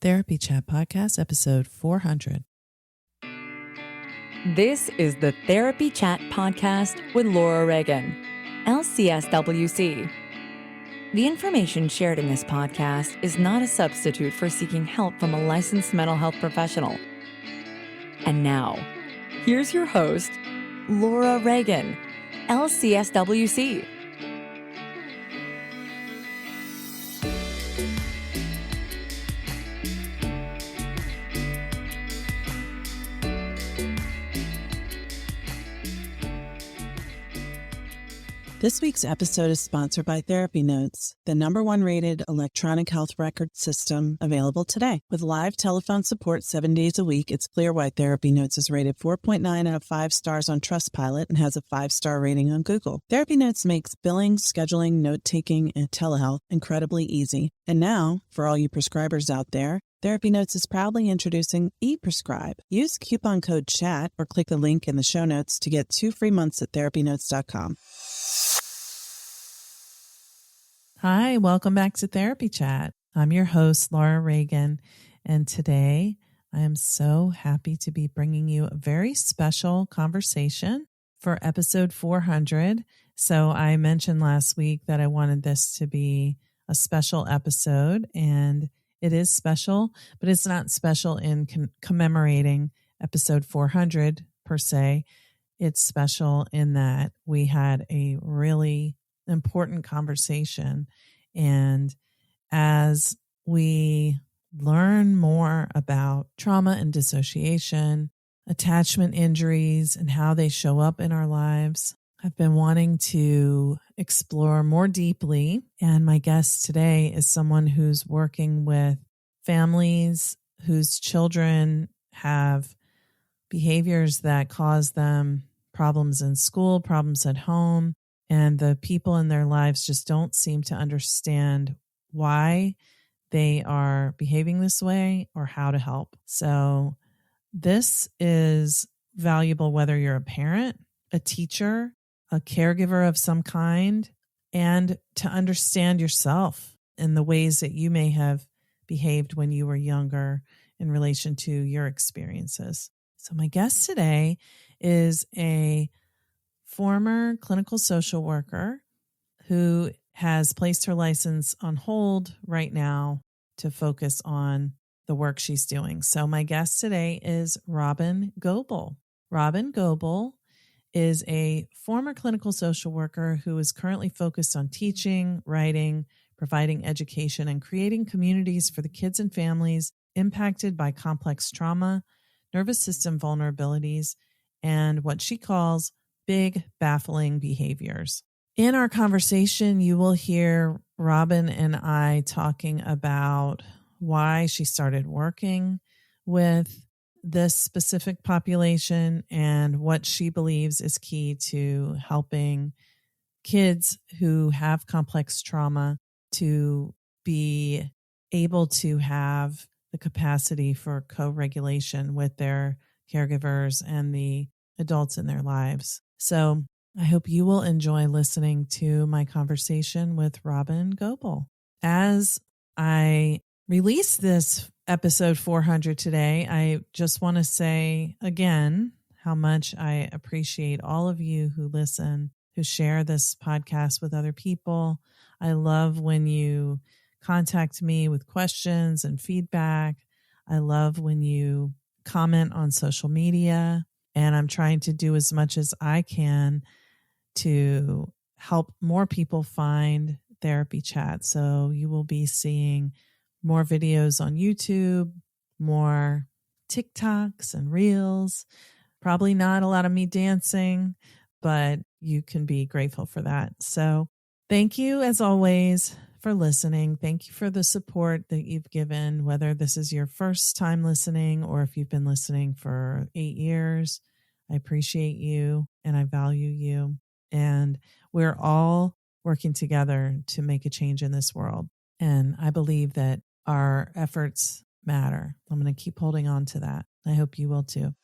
Therapy Chat Podcast, episode 400. This is the Therapy Chat Podcast with Laura Reagan, LCSWC. The information shared in this podcast is not a substitute for seeking help from a licensed mental health professional. And now, here's your host, Laura Reagan, LCSWC. This week's episode is sponsored by Therapy Notes, the #1 rated electronic health record system available today. With live telephone support 7 days a week, it's clear why Therapy Notes is rated 4.9 out of 5 stars on Trustpilot and has a 5-star rating on Google. Therapy Notes makes billing, scheduling, note-taking, and telehealth incredibly easy. And now, for all you prescribers out there, Therapy Notes is proudly introducing ePrescribe. Use coupon code CHAT or click the link in the show notes to get 2 free months at therapynotes.com. Hi, welcome back to Therapy Chat. I'm your host, Laura Reagan, and today I am so happy to be bringing you a very special conversation for episode 400. So I mentioned last week that I wanted this to be a special episode, and it is special, but it's not special in commemorating episode 400 per se. It's special in that we had a really important conversation. And as we learn more about trauma and dissociation, attachment injuries, and how they show up in our lives, I've been wanting to explore more deeply. And my guest today is someone who's working with families whose children have behaviors that cause them problems in school, problems at home, and the people in their lives just don't seem to understand why they are behaving this way or how to help. So this is valuable whether you're a parent, a teacher, a caregiver of some kind, and to understand yourself and the ways that you may have behaved when you were younger in relation to your experiences. So my guest today is a former clinical social worker who has placed her license on hold right now to focus on the work she's doing. So my guest today is Robyn Gobbel. Robyn Gobbel is a former clinical social worker who is currently focused on teaching, writing, providing education, and creating communities for the kids and families impacted by complex trauma, nervous system vulnerabilities, and what she calls big baffling behaviors. In our conversation, you will hear Robyn and I talking about why she started working with this specific population and what she believes is key to helping kids who have complex trauma to be able to have the capacity for co-regulation with their caregivers and the adults in their lives. So I hope you will enjoy listening to my conversation with Robyn Gobbel. As I release this episode 400 today, I just want to say again how much I appreciate all of you who listen, who share this podcast with other people. I love when you contact me with questions and feedback. I love when you comment on social media. And I'm trying to do as much as I can to help more people find Therapy Chat. So you will be seeing more videos on YouTube, more TikToks and Reels. Probably not a lot of me dancing, but you can be grateful for that. So thank you, as always, for listening. Thank you for the support that you've given, whether this is your first time listening or if you've been listening for 8 years. I appreciate you and I value you. And we're all working together to make a change in this world. And I believe that our efforts matter. I'm going to keep holding on to that. I hope you will too.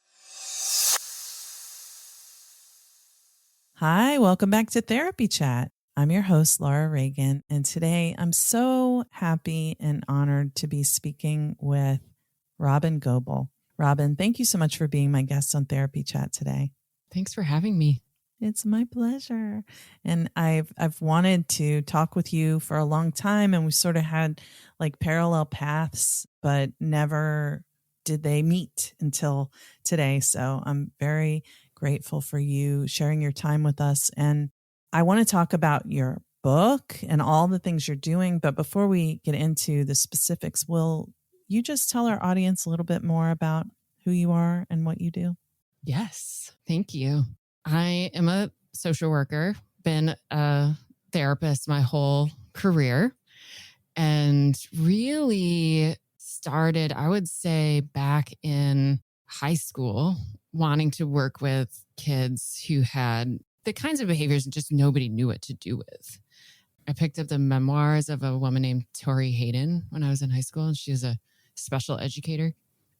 Hi, welcome back to Therapy Chat. I'm your host, Laura Reagan, and today I'm so happy and honored to be speaking with Robyn Gobbel. Robyn, thank you so much for being my guest on Therapy Chat today. Thanks for having me. It's my pleasure. And I've wanted to talk with you for a long time, and we sort of had like parallel paths, but never did they meet until today. So I'm very grateful for you sharing your time with us. And I want to talk about your book and all the things you're doing. But before we get into the specifics, will you just tell our audience a little bit more about who you are and what you do? Yes, thank you. I am a social worker, been a therapist my whole career, and really started, I would say, back in high school, wanting to work with kids who had the kinds of behaviors that just nobody knew what to do with. I picked up the memoirs of a woman named Tori Hayden when I was in high school, and she was a special educator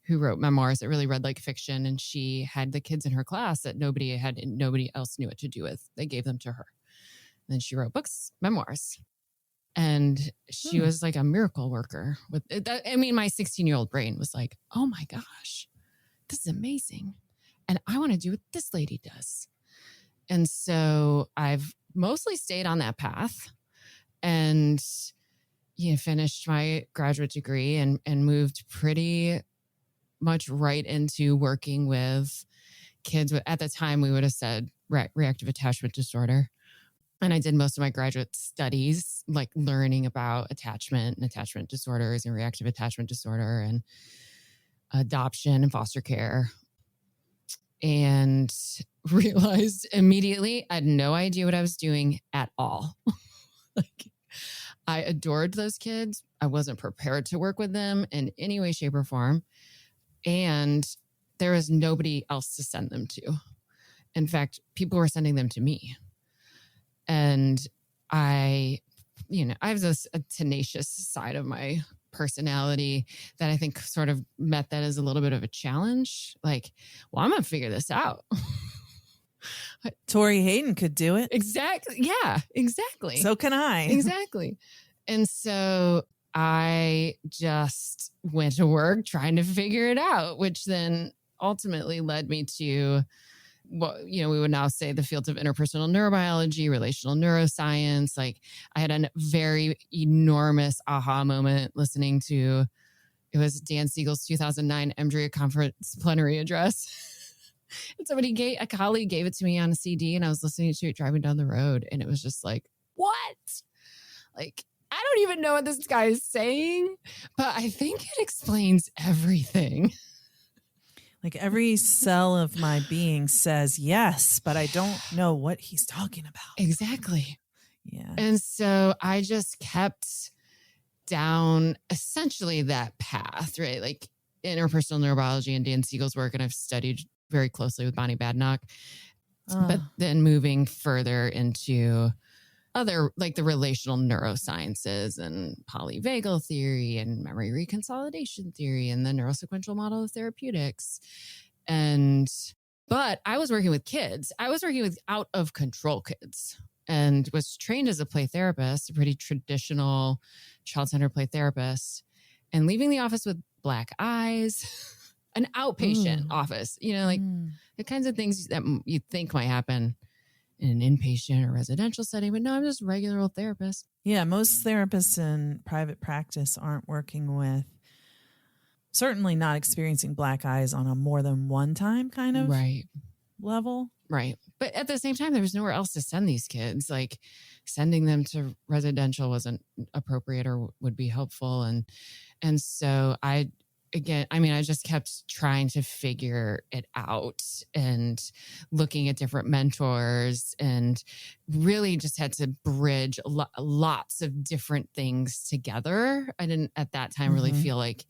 who wrote memoirs that really read like fiction. And she had the kids in her class that nobody else knew what to do with. They gave them to her. And then she wrote books, memoirs. And she was like a miracle worker with that. I mean, my 16-year-old brain was like, oh my gosh, this is amazing. And I want to do what this lady does. And so I've mostly stayed on that path and finished my graduate degree and moved pretty much right into working with kids with, at the time we would have said reactive attachment disorder. And I did most of my graduate studies, like learning about attachment and attachment disorders and reactive attachment disorder and adoption and foster care. And realized immediately I had no idea what I was doing at all. Like, I adored those kids. I wasn't prepared to work with them in any way, shape, or form. And there was nobody else to send them to. In fact, people were sending them to me. And I have a tenacious side of my personality that I think sort of met that as a little bit of a challenge. Like, well, I'm going to figure this out. Tori Hayden could do it. Exactly. Yeah, exactly. So can I. Exactly. And so I just went to work trying to figure it out, which then ultimately led me to what, we would now say the fields of interpersonal neurobiology, relational neuroscience. Like, I had a very enormous aha moment listening to, it was Dan Siegel's 2009 EMDRIA conference plenary address. And a colleague gave it to me on a CD, and I was listening to it driving down the road. And it was just like, what? Like, I don't even know what this guy is saying, but I think it explains everything. Like, every cell of my being says yes, but I don't know what he's talking about. Exactly. Yeah. And so I just kept down essentially that path, right? Like interpersonal neurobiology and Dan Siegel's work. And I've studied very closely with Bonnie Badenoch, but then moving further into other, like the relational neurosciences and polyvagal theory and memory reconsolidation theory and the neurosequential model of therapeutics. But I was working with kids. I was working with out of control kids and was trained as a play therapist, a pretty traditional child-centered play therapist, and leaving the office with black eyes, an outpatient office, the kinds of things that you think might happen in an inpatient or residential setting, but no, I'm just a regular old therapist. Yeah, most therapists in private practice aren't working with, certainly not experiencing black eyes on a more than one time kind of level. Right. But at the same time, there was nowhere else to send these kids. Like, sending them to residential wasn't appropriate or would be helpful. And so I just kept trying to figure it out and looking at different mentors and really just had to bridge lots of different things together. I didn't at that time really feel like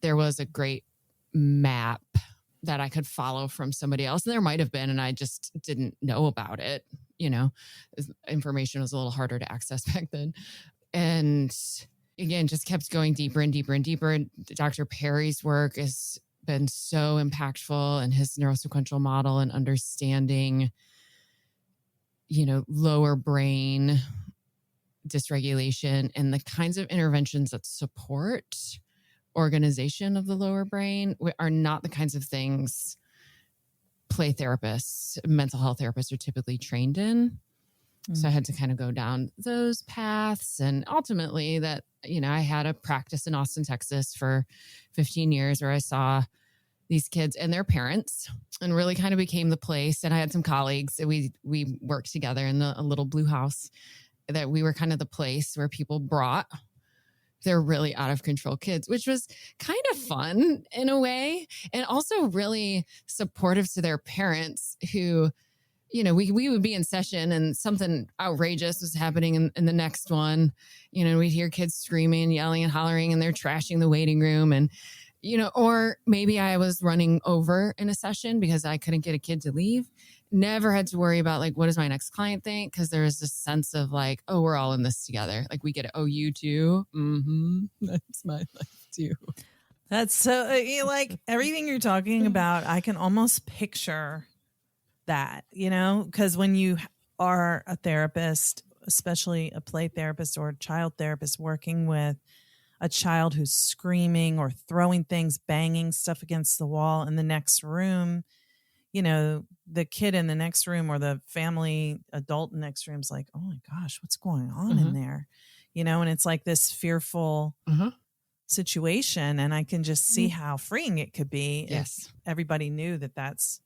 there was a great map that I could follow from somebody else. And there might have been, and I just didn't know about it. Information was a little harder to access back then. And again, just kept going deeper and deeper and deeper. And Dr. Perry's work has been so impactful, and his neurosequential model and understanding lower brain dysregulation and the kinds of interventions that support organization of the lower brain are not the kinds of things play therapists, mental health therapists are typically trained in. So I had to kind of go down those paths. And ultimately that, I had a practice in Austin, Texas for 15 years where I saw these kids and their parents and really kind of became the place. And I had some colleagues. We worked together in a little blue house that we were kind of the place where people brought their really out of control kids, which was kind of fun in a way. And also really supportive to their parents who, we would be in session and something outrageous was happening in the next one. We'd hear kids screaming, yelling and hollering, and they're trashing the waiting room. And, or maybe I was running over in a session because I couldn't get a kid to leave. Never had to worry about what does my next client think? Because there was this sense of oh, we're all in this together. We get it. Oh, you too? Mm-hmm. That's my life too. That's so everything you're talking about, I can almost picture that, because when you are a therapist, especially a play therapist or a child therapist working with a child who's screaming or throwing things, banging stuff against the wall in the next room, the kid in the next room or the family adult in the next room is like, oh my gosh, what's going on in there? And it's this fearful situation. And I can just see how freeing it could be if everybody knew that that's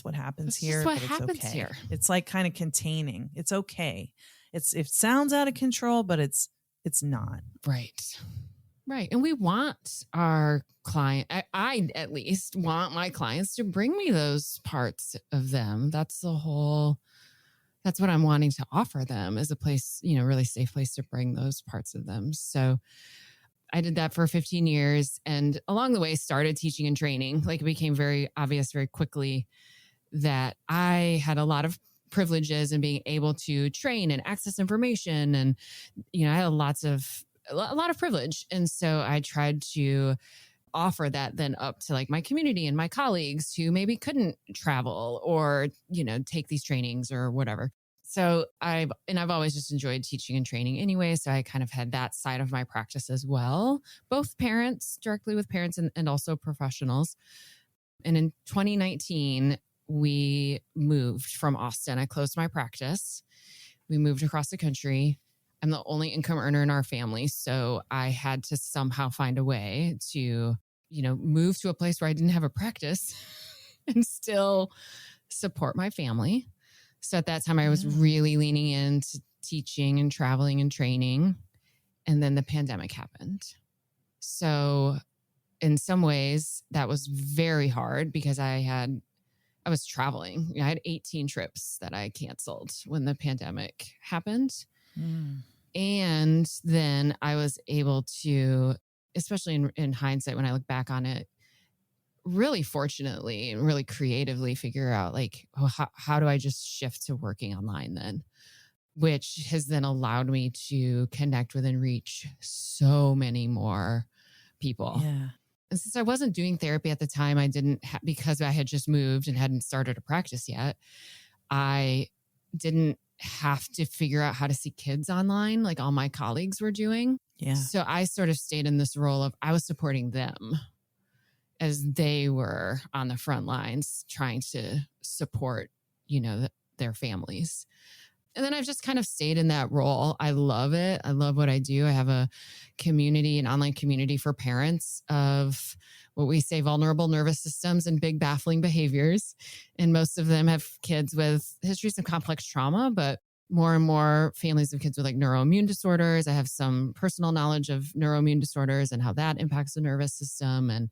what happens here. What happens okay. here. It's kind of containing. It's okay. It sounds out of control, but it's not. Right. And we want our client, I at least want my clients to bring me those parts of them. That's what I'm wanting to offer them, is a place, really safe place to bring those parts of them. So I did that for 15 years and along the way started teaching and training. It became very obvious very quickly that I had a lot of privileges in being able to train and access information. And, I had a lot of privilege. And so I tried to offer that then up to my community and my colleagues who maybe couldn't travel or, take these trainings or whatever. So I've always just enjoyed teaching and training anyway. So I kind of had that side of my practice as well, both parents, directly with parents and also professionals. And in 2019, we moved from Austin. I closed my practice. We moved across the country. I'm the only income earner in our family. So I had to somehow find a way to, move to a place where I didn't have a practice and still support my family. So at that time, I was really leaning into teaching and traveling and training. And then the pandemic happened. So in some ways, that was very hard because I was traveling. I had 18 trips that I canceled when the pandemic happened. And then I was able to, especially in hindsight, when I look back on it, really fortunately and really creatively figure out how do I just shift to working online then, which has then allowed me to connect with and reach so many more people. Yeah. And since I wasn't doing therapy at the time, I didn't because I had just moved and hadn't started a practice yet. I didn't have to figure out how to see kids online like all my colleagues were doing. Yeah. So I sort of stayed in this role of I was supporting them as they were on the front lines trying to support, their families. And then I've just kind of stayed in that role. I love it. I love what I do. I have a community, an online community for parents of what we say vulnerable nervous systems and big baffling behaviors. And most of them have kids with histories of complex trauma, but more and more families of kids with neuroimmune disorders. I have some personal knowledge of neuroimmune disorders and how that impacts the nervous system. And,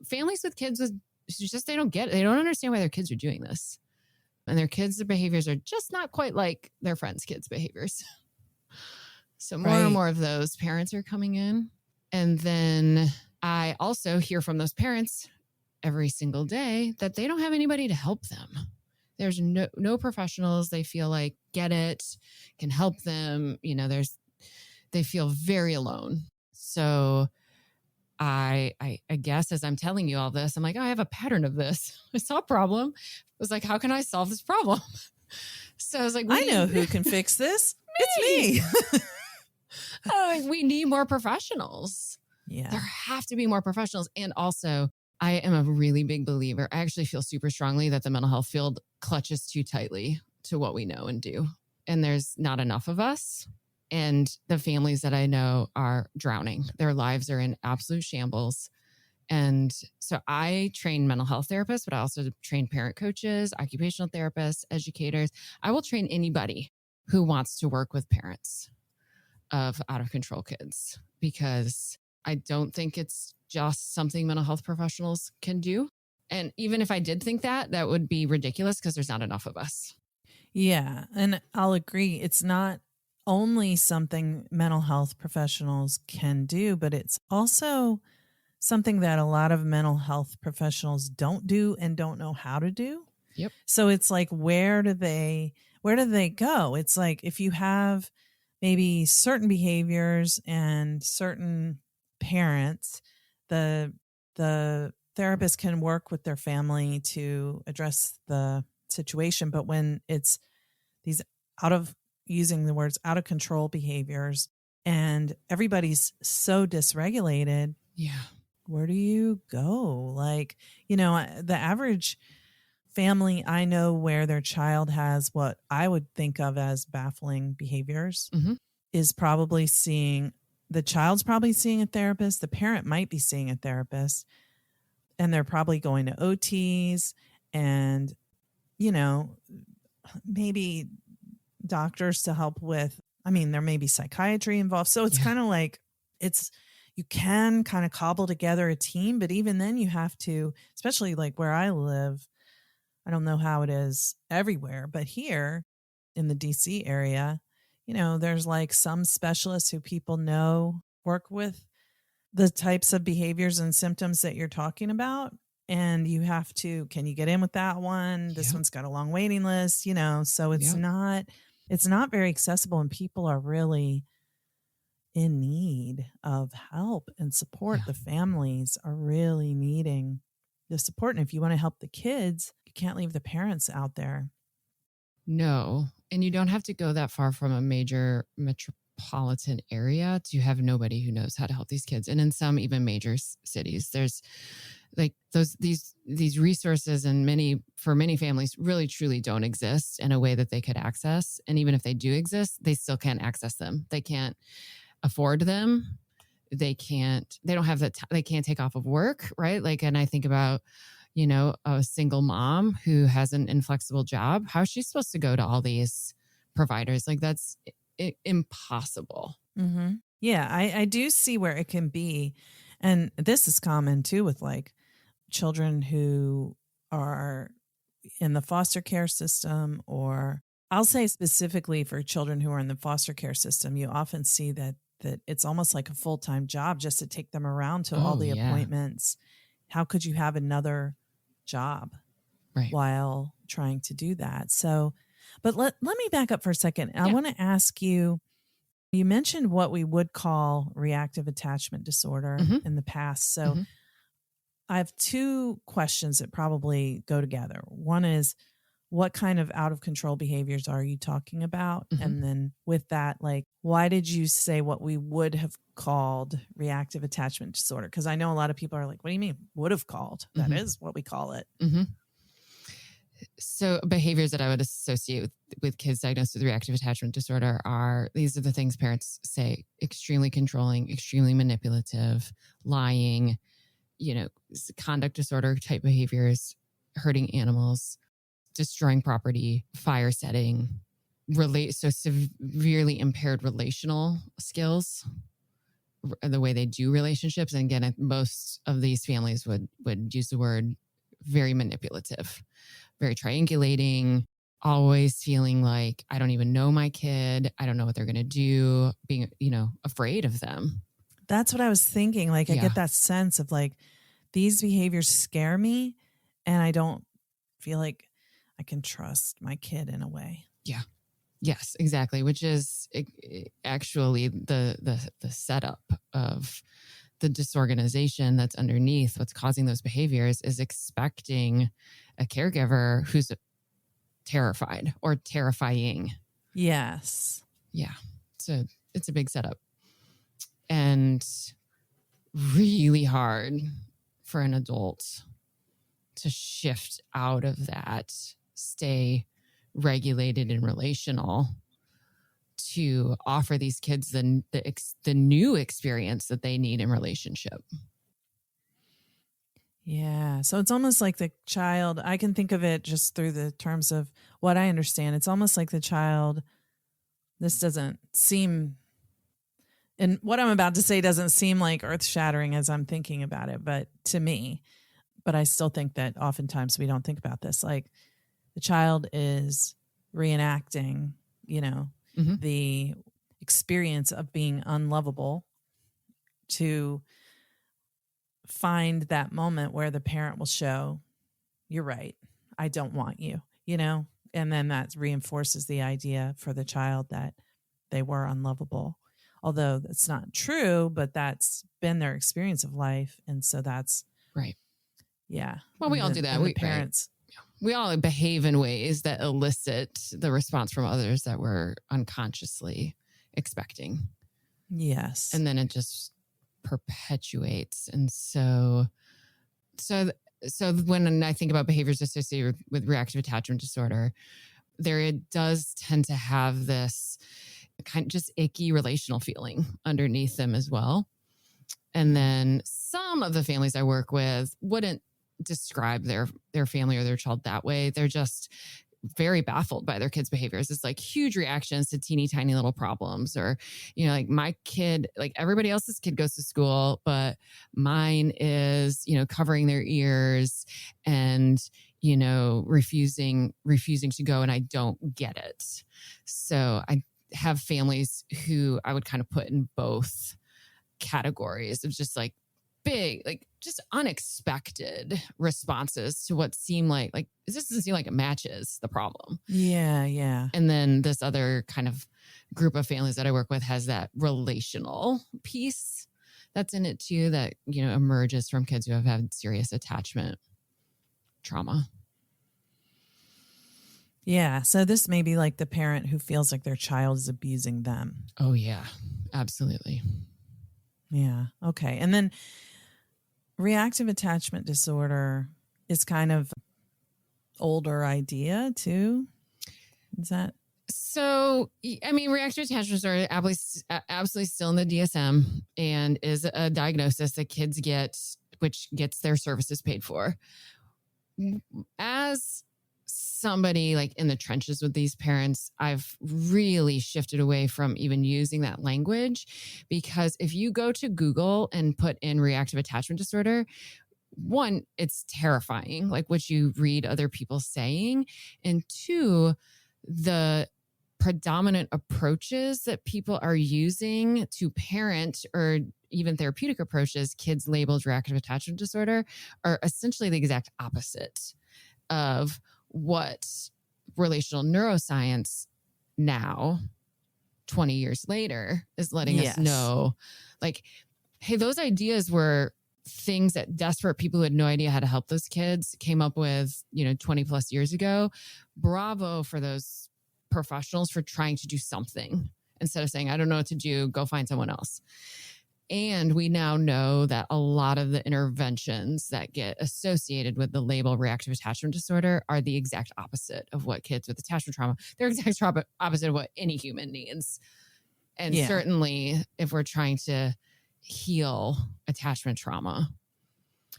families with kids with just, they don't get it. They don't understand why their kids are doing this. And their kids' behaviors are just not quite like their friends' kids' behaviors. So more and more of those parents are coming in. And then I also hear from those parents every single day that they don't have anybody to help them. There's no professionals they feel like get it, can help them. They feel very alone. So I guess as I'm telling you all this, I'm like, oh, I have a pattern of this. I saw a problem. I was like, how can I solve this problem? So I was like, I know who can fix this. It's me. We need more professionals. Yeah. There have to be more professionals. And also, I am a really big believer. I actually feel super strongly that the mental health field clutches too tightly to what we know and do. And there's not enough of us. And the families that I know are drowning. Their lives are in absolute shambles. And so I train mental health therapists, but I also train parent coaches, occupational therapists, educators. I will train anybody who wants to work with parents of out of control kids, because I don't think it's just something mental health professionals can do. And even if I did think that, that would be ridiculous because there's not enough of us. Yeah. And I'll agree. It's not only something mental health professionals can do, but it's also something that a lot of mental health professionals don't do and don't know how to do. Yep. So it's like, where do they go? It's like, if you have maybe certain behaviors and certain parents, the therapist can work with their family to address the situation. But when it's these using the words out of control behaviors and everybody's so dysregulated, yeah, where do you go? Like, the average family I know where their child has what I would think of as baffling behaviors is probably the child's probably seeing a therapist. The parent might be seeing a therapist, and they're probably going to OTs and, maybe doctors to help with, there may be psychiatry involved. So it's kind of like, you can kind of cobble together a team, but even then you have to, especially like where I live, I don't know how it is everywhere, but here in the DC area, there's like some specialists who people know work with the types of behaviors and symptoms that you're talking about. And you have to, can you get in with that one? This one's got a long waiting list, so it's not very accessible, and people are really in need of help and support. The families are really needing the support. And if you want to help the kids, you can't leave the parents out there. No. And you don't have to go that far from a major metropolitan area to have nobody who knows how to help these kids. And in some even major cities, there's like these resources, and for many families really truly don't exist in a way that they could access. And even if they do exist, they still can't access them. They can't afford them. They don't have they can't take off of work, right? Like, and I think about, a single mom who has an inflexible job. How is she supposed to go to all these providers? Like, that's impossible. Mm-hmm. Yeah, I do see where it can be. And this is common too with like children who are in the foster care system, or I'll say specifically for children who are in the foster care system, you often see that it's almost like a full-time job just to take them around to all the appointments. How could you have another job while trying to do that? So, but let me back up for a second. I want to ask you, you mentioned what we would call reactive attachment disorder in the past. So I have two questions that probably go together. One is, what kind of out of control behaviors are you talking about? And then with that, like, why did you say what we would have called reactive attachment disorder? Because I know a lot of people are like, what do you mean would have called? That is what we call it. So behaviors that I would associate with kids diagnosed with reactive attachment disorder these are the things parents say: extremely controlling, extremely manipulative, lying, conduct disorder type behaviors, hurting animals, destroying property, fire setting, so severely impaired relational skills, the way they do relationships. And again, most of these families would use the word very manipulative, very triangulating, always feeling like, I don't even know my kid. I don't know what they're going to do, being, afraid of them. That's what I was thinking. Like, I get that sense of like, these behaviors scare me and I don't feel like I can trust my kid in a way. Yeah. Yes, exactly. Which is actually the setup of the disorganization that's underneath what's causing those behaviors, is expecting a caregiver who's terrified or terrifying. Yes. Yeah. So it's a big setup and really hard for an adult to shift out of that, stay regulated and relational, to offer these kids the new experience that they need in relationship. Yeah. So it's almost like the child, I can think of it just through the terms of what I understand. It's almost like the child, this doesn't seem, and what I'm about to say doesn't seem like earth shattering as I'm thinking about it, but to me, but I still think that oftentimes we don't think about this. Like the child is reenacting, the experience of being unlovable to find that moment where the parent will show, you're right, I don't want you, and then that reinforces the idea for the child that they were unlovable. Although that's not true, but that's been their experience of life. And so that's right. Yeah. Well, we all do that. We parents. Right. We all behave in ways that elicit the response from others that we're unconsciously expecting. Yes. And then it just perpetuates. And so when I think about behaviors associated with reactive attachment disorder, it does tend to have this kind of just icky relational feeling underneath them as well. And then some of the families I work with wouldn't describe their family or their child that way. They're just very baffled by their kids' behaviors. It's like huge reactions to teeny tiny little problems, or, like my kid, like everybody else's kid goes to school, but mine is, covering their ears and, refusing to go, and I don't get it. So I have families who I would kind of put in both categories of just like big, like just unexpected responses to what seem like this doesn't seem like it matches the problem. Yeah. Yeah. And then this other kind of group of families that I work with has that relational piece that's in it too, that, emerges from kids who have had serious attachment trauma. Yeah. So this may be like the parent who feels like their child is abusing them. Oh yeah, absolutely. Yeah. Okay. And then reactive attachment disorder is kind of older idea too. Is that? So, I mean, reactive attachment disorder absolutely still in the DSM and is a diagnosis that kids get, which gets their services paid for. As somebody like in the trenches with these parents, I've really shifted away from even using that language, because if you go to Google and put in reactive attachment disorder, one, it's terrifying, like what you read other people saying. And two, the predominant approaches that people are using to parent, or even therapeutic approaches, kids labeled reactive attachment disorder, are essentially the exact opposite of what relational neuroscience now, 20 years later, is letting us know. Like, hey, those ideas were things that desperate people who had no idea how to help those kids came up with, 20 plus years ago. Bravo for those professionals for trying to do something instead of saying, I don't know what to do, go find someone else. And we now know that a lot of the interventions that get associated with the label reactive attachment disorder are the exact opposite of what kids with attachment trauma, they're exact opposite of what any human needs. And certainly if we're trying to heal attachment trauma.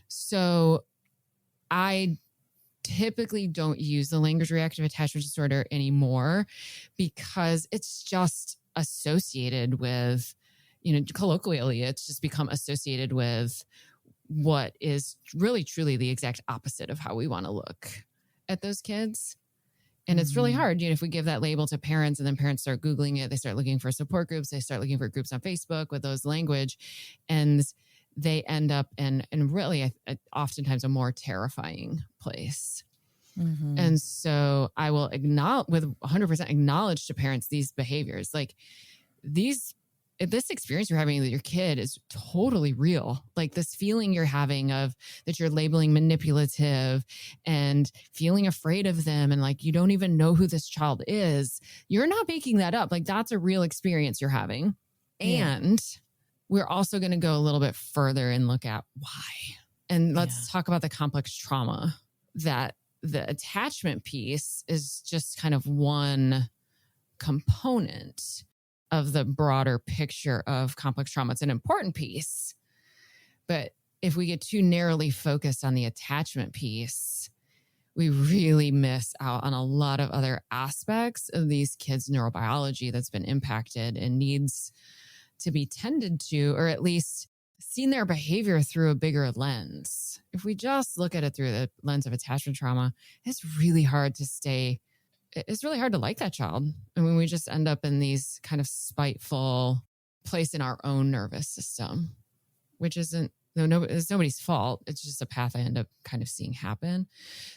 So I typically don't use the language reactive attachment disorder anymore, because it's just associated with, colloquially, it's just become associated with what is really, truly the exact opposite of how we want to look at those kids. And it's really hard, if we give that label to parents and then parents start Googling it, they start looking for support groups, they start looking for groups on Facebook with those language, and they end up in really oftentimes a more terrifying place. Mm-hmm. And so I will with 100% acknowledge to parents these behaviors. Like, these this experience you're having with your kid is totally real. Like this feeling you're having of that you're labeling manipulative and feeling afraid of them. And like, you don't even know who this child is. You're not making that up. Like that's a real experience you're having. Yeah. And we're also going to go a little bit further and look at why. And let's talk about the complex trauma. That the attachment piece is just kind of one component of the broader picture of complex trauma. It's an important piece, but if we get too narrowly focused on the attachment piece, we really miss out on a lot of other aspects of these kids' neurobiology that's been impacted and needs to be tended to, or at least seen their behavior through a bigger lens. If we just look at it through the lens of attachment trauma, it's really hard to like that child. I mean, we just end up in these kind of spiteful place in our own nervous system, which isn't, it's nobody's fault. It's just a path I end up kind of seeing happen.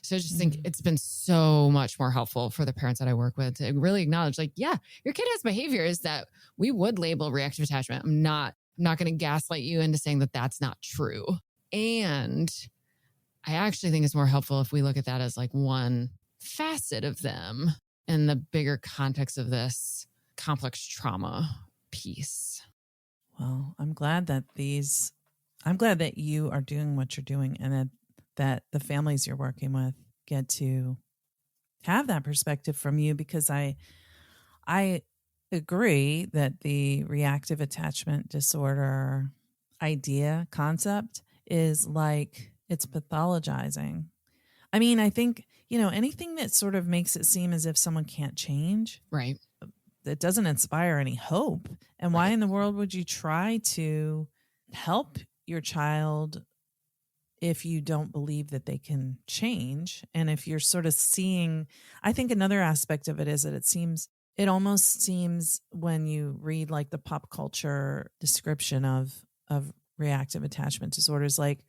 So I just think it's been so much more helpful for the parents that I work with to really acknowledge, like, yeah, your kid has behaviors that we would label reactive attachment. I'm not going to gaslight you into saying that that's not true. And I actually think it's more helpful if we look at that as like one facet of them in the bigger context of this complex trauma piece. Well, I'm glad that you are doing what you're doing, and that the families you're working with get to have that perspective from you, because I agree that the reactive attachment disorder concept is like, it's pathologizing. I mean, I think, anything that sort of makes it seem as if someone can't change, right? That doesn't inspire any hope. And why in the world would you try to help your child if you don't believe that they can change? And if you're sort of seeing, I think another aspect of it is that it almost seems when you read like the pop culture description of reactive attachment disorders, like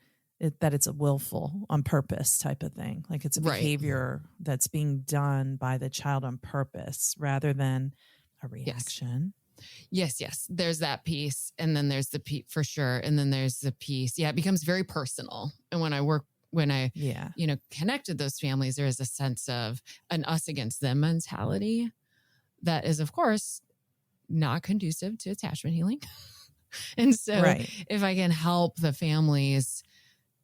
that it's a willful, on purpose type of thing. Like it's a behavior that's being done by the child on purpose rather than a reaction. Yes. There's that piece. And then there's the piece for sure. And then there's the piece. Yeah. It becomes very personal. And when I connected those families, there is a sense of an us against them mentality that is, of course, not conducive to attachment healing. And so if I can help the families,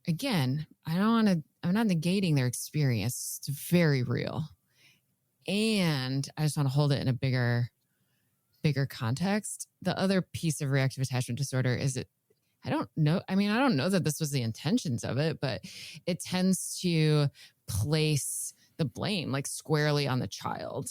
again, I'm not negating their experience. It's very real. And I just want to hold it in a bigger context. The other piece of reactive attachment disorder is I don't know that this was the intentions of it, but it tends to place the blame like squarely on the child.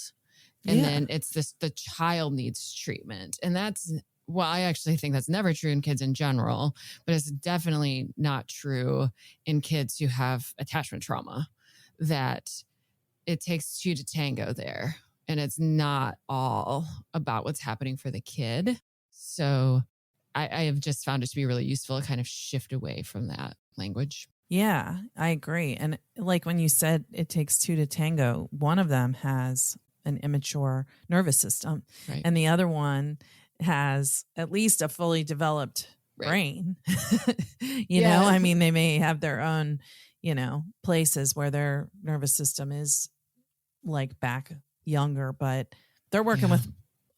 And then it's the child needs treatment. And I actually think that's never true in kids in general, but it's definitely not true in kids who have attachment trauma, that it takes two to tango there. And it's not all about what's happening for the kid. So I have just found it to be really useful to kind of shift away from that language. Yeah, I agree. And like when you said it takes two to tango, one of them has an immature nervous system, and the other one has at least a fully developed brain. You know, I mean, they may have their own, places where their nervous system is like back younger, but they're working with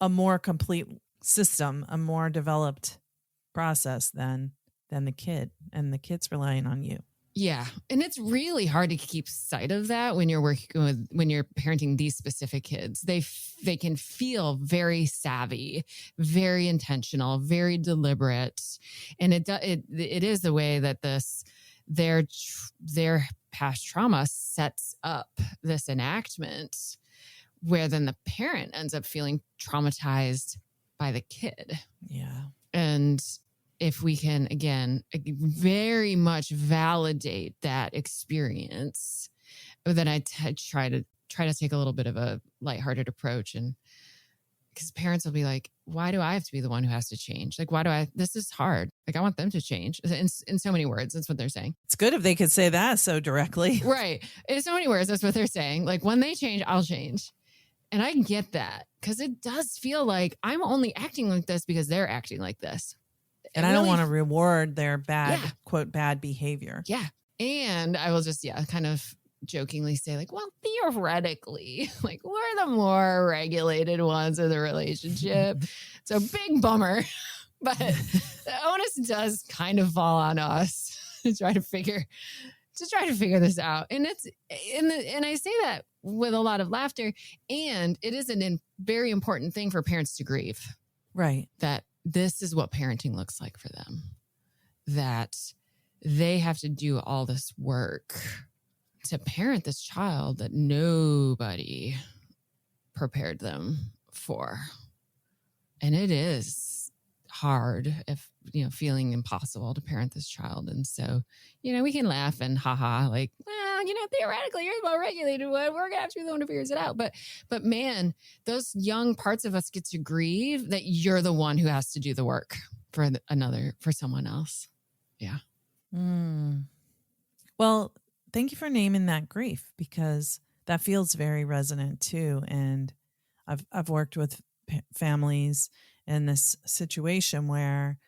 a more complete system, a more developed process than the kid, and the kid's relying on you. Yeah. And it's really hard to keep sight of that when you're when you're parenting these specific kids. They can feel very savvy, very intentional, very deliberate. And it is the way that their past trauma sets up this enactment where then the parent ends up feeling traumatized by the kid. Yeah. And if we can, again, very much validate that experience, then I try to take a little bit of a lighthearted approach. And because parents will be like, why do I have to be the one who has to change? Like, this is hard. Like, I want them to change in so many words. That's what they're saying. It's good if they could say that so directly. Right. In so many words, that's what they're saying. Like, when they change, I'll change. And I get that because it does feel like I'm only acting like this because they're acting like this. And I don't want to reward their bad, Yeah. quote, bad behavior. Yeah. And I will just, kind of jokingly say like, well, theoretically, like we're the more regulated ones in the relationship. So big bummer. But the onus does kind of fall on us to try to figure this out. And and I say that with a lot of laughter. And it is a very important thing for parents to grieve. Right. That this is what parenting looks like for them. That they have to do all this work to parent this child that nobody prepared them for. And it is hard, if feeling impossible to parent this child. And so, we can laugh and haha, like, well, theoretically you're the more regulated one. We're gonna have to be the one who figures it out. But man, those young parts of us get to grieve that you're the one who has to do the work for someone else. Yeah. Well, thank you for naming that grief, because that feels very resonant too. And I've worked with families in this situation where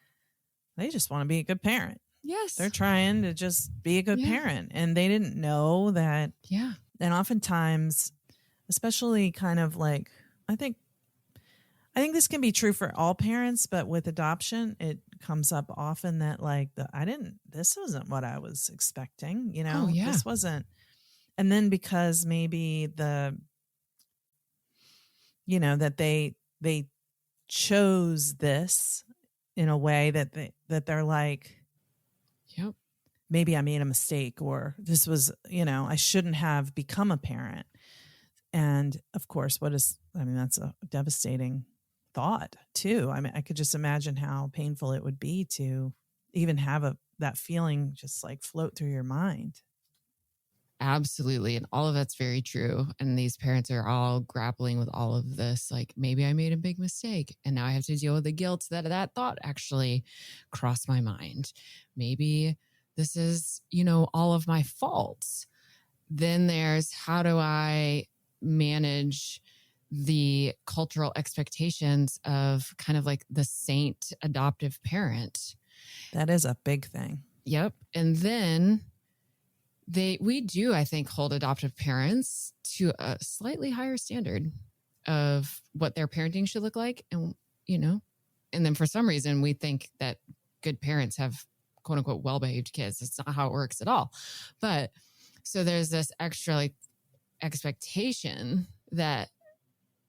they just want to be a good parent. Yes. They're trying to just be a good parent, and they didn't know that. Yeah. And oftentimes, especially kind of like, I think this can be true for all parents, but with adoption, it comes up often that like this wasn't what I was expecting, this wasn't. And then because maybe that they chose this in a way that they're like, yep, maybe I made a mistake, or this was, I shouldn't have become a parent. And of course, that's a devastating thought too. I mean, I could just imagine how painful it would be to even have that feeling just like float through your mind. Absolutely. And all of that's very true. And these parents are all grappling with all of this. Like, maybe I made a big mistake and now I have to deal with the guilt that thought actually crossed my mind. Maybe this is, all of my faults. Then there's, how do I manage the cultural expectations of kind of like the saint adoptive parent? That is a big thing. Yep. And then we do, I think, hold adoptive parents to a slightly higher standard of what their parenting should look like. And, and then for some reason we think that good parents have quote unquote well-behaved kids. It's not how it works at all. But so there's this extra like expectation that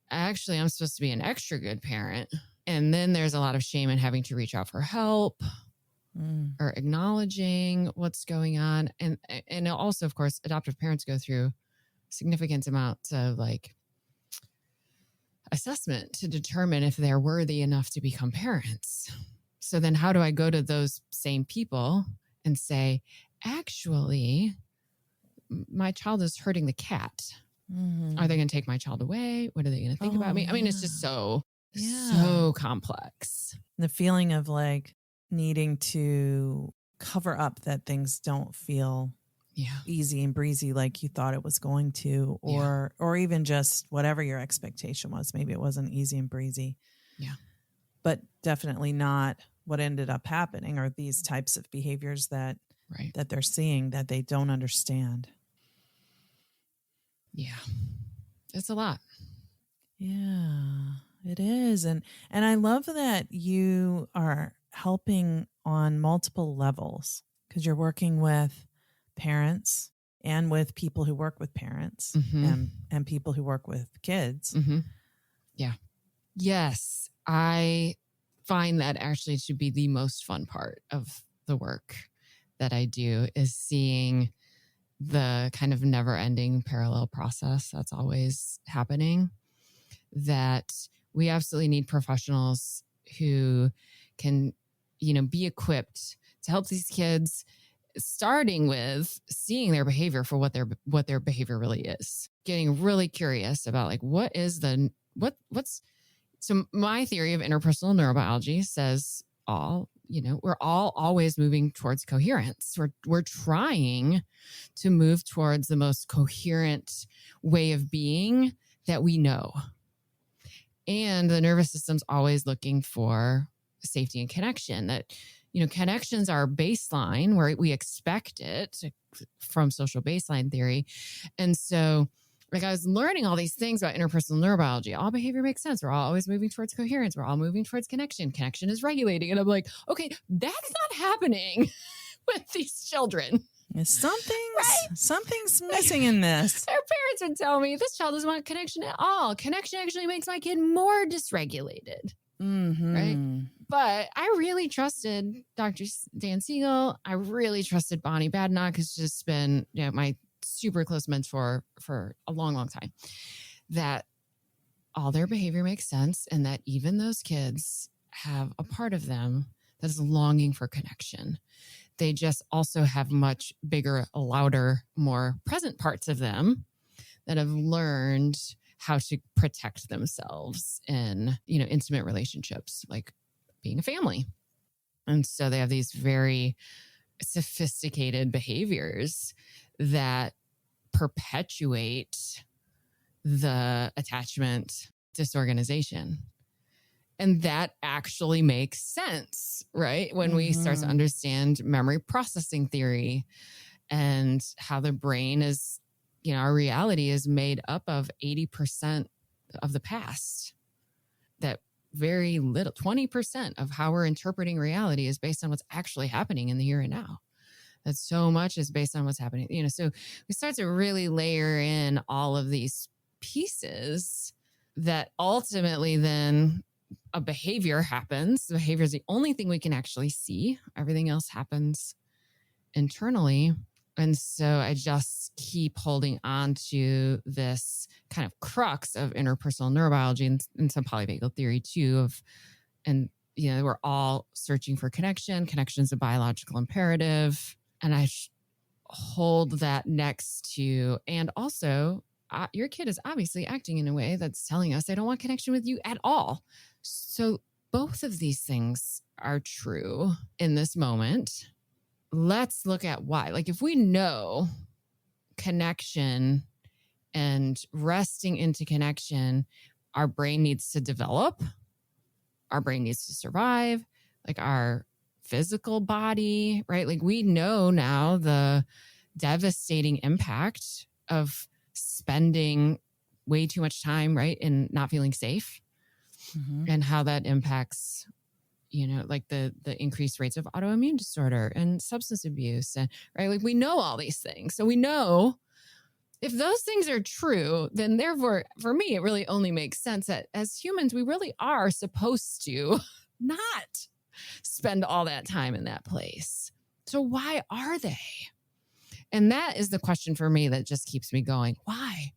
actually I'm supposed to be an extra good parent. And then there's a lot of shame in having to reach out for help. Or acknowledging what's going on. And also, of course, adoptive parents go through significant amounts of like assessment to determine if they're worthy enough to become parents. So then how do I go to those same people and say, actually, my child is hurting the cat. Mm-hmm. Are they going to take my child away? What are they going to think about me? I mean, it's just so complex. The feeling of like needing to cover up that things don't feel easy and breezy like you thought it was going to, or even just whatever your expectation was. Maybe it wasn't easy and breezy. Yeah. But definitely not what ended up happening, or these types of behaviors that they're seeing that they don't understand. Yeah. It's a lot. Yeah, it is. And I love that you are helping on multiple levels, because you're working with parents and with people who work with parents, and people who work with kids. Mm-hmm. Yeah. Yes. I find that actually to be the most fun part of the work that I do, is seeing the kind of never ending parallel process that's always happening. That we absolutely need professionals who can, be equipped to help these kids, starting with seeing their behavior for what their behavior really is, getting really curious about like, so my theory of interpersonal neurobiology says we're all always moving towards coherence. We're trying to move towards the most coherent way of being that we know. And the nervous system's always looking for safety and connection. That, connections are baseline where we expect it from social baseline theory. And so, I was learning all these things about interpersonal neurobiology. All behavior makes sense. We're all always moving towards coherence. We're all moving towards connection. Connection is regulating. And I'm like, okay, that's not happening with these children. Something's missing in this. Their parents would tell me this child doesn't want connection at all. Connection actually makes my kid more dysregulated. Right? But I really trusted Dr. Dan Siegel. I really trusted Bonnie Badenoch, who's just been my super close mentor for a long, long time, that all their behavior makes sense and that even those kids have a part of them that is longing for connection. They just also have much bigger, louder, more present parts of them that have learned how to protect themselves in, intimate relationships, like being a family. And so they have these very sophisticated behaviors that perpetuate the attachment disorganization. And that actually makes sense, right? When we start to understand memory processing theory and how the brain is, our reality is made up of 80% of the past. That very little, 20% of how we're interpreting reality is based on what's actually happening in the here and now. That so much is based on what's happening. So we start to really layer in all of these pieces that ultimately then a behavior happens. The behavior is the only thing we can actually see. Everything else happens internally. And so I just keep holding on to this kind of crux of interpersonal neurobiology and some polyvagal theory too we're all searching for connection. Connection is a biological imperative. And I hold that next to, and also your kid is obviously acting in a way that's telling us they don't want connection with you at all. So both of these things are true in this moment. Let's look at why. Like if we know connection and resting into connection, our brain needs to develop, our brain needs to survive, like our physical body, right? Like we know now the devastating impact of spending way too much time, right, in not feeling safe, and how that impacts, like the increased rates of autoimmune disorder and substance abuse, and right, like we know all these things. So we know if those things are true, then therefore, for me, it really only makes sense that as humans, we really are supposed to not spend all that time in that place. So why are they? And that is the question for me that just keeps me going. Why?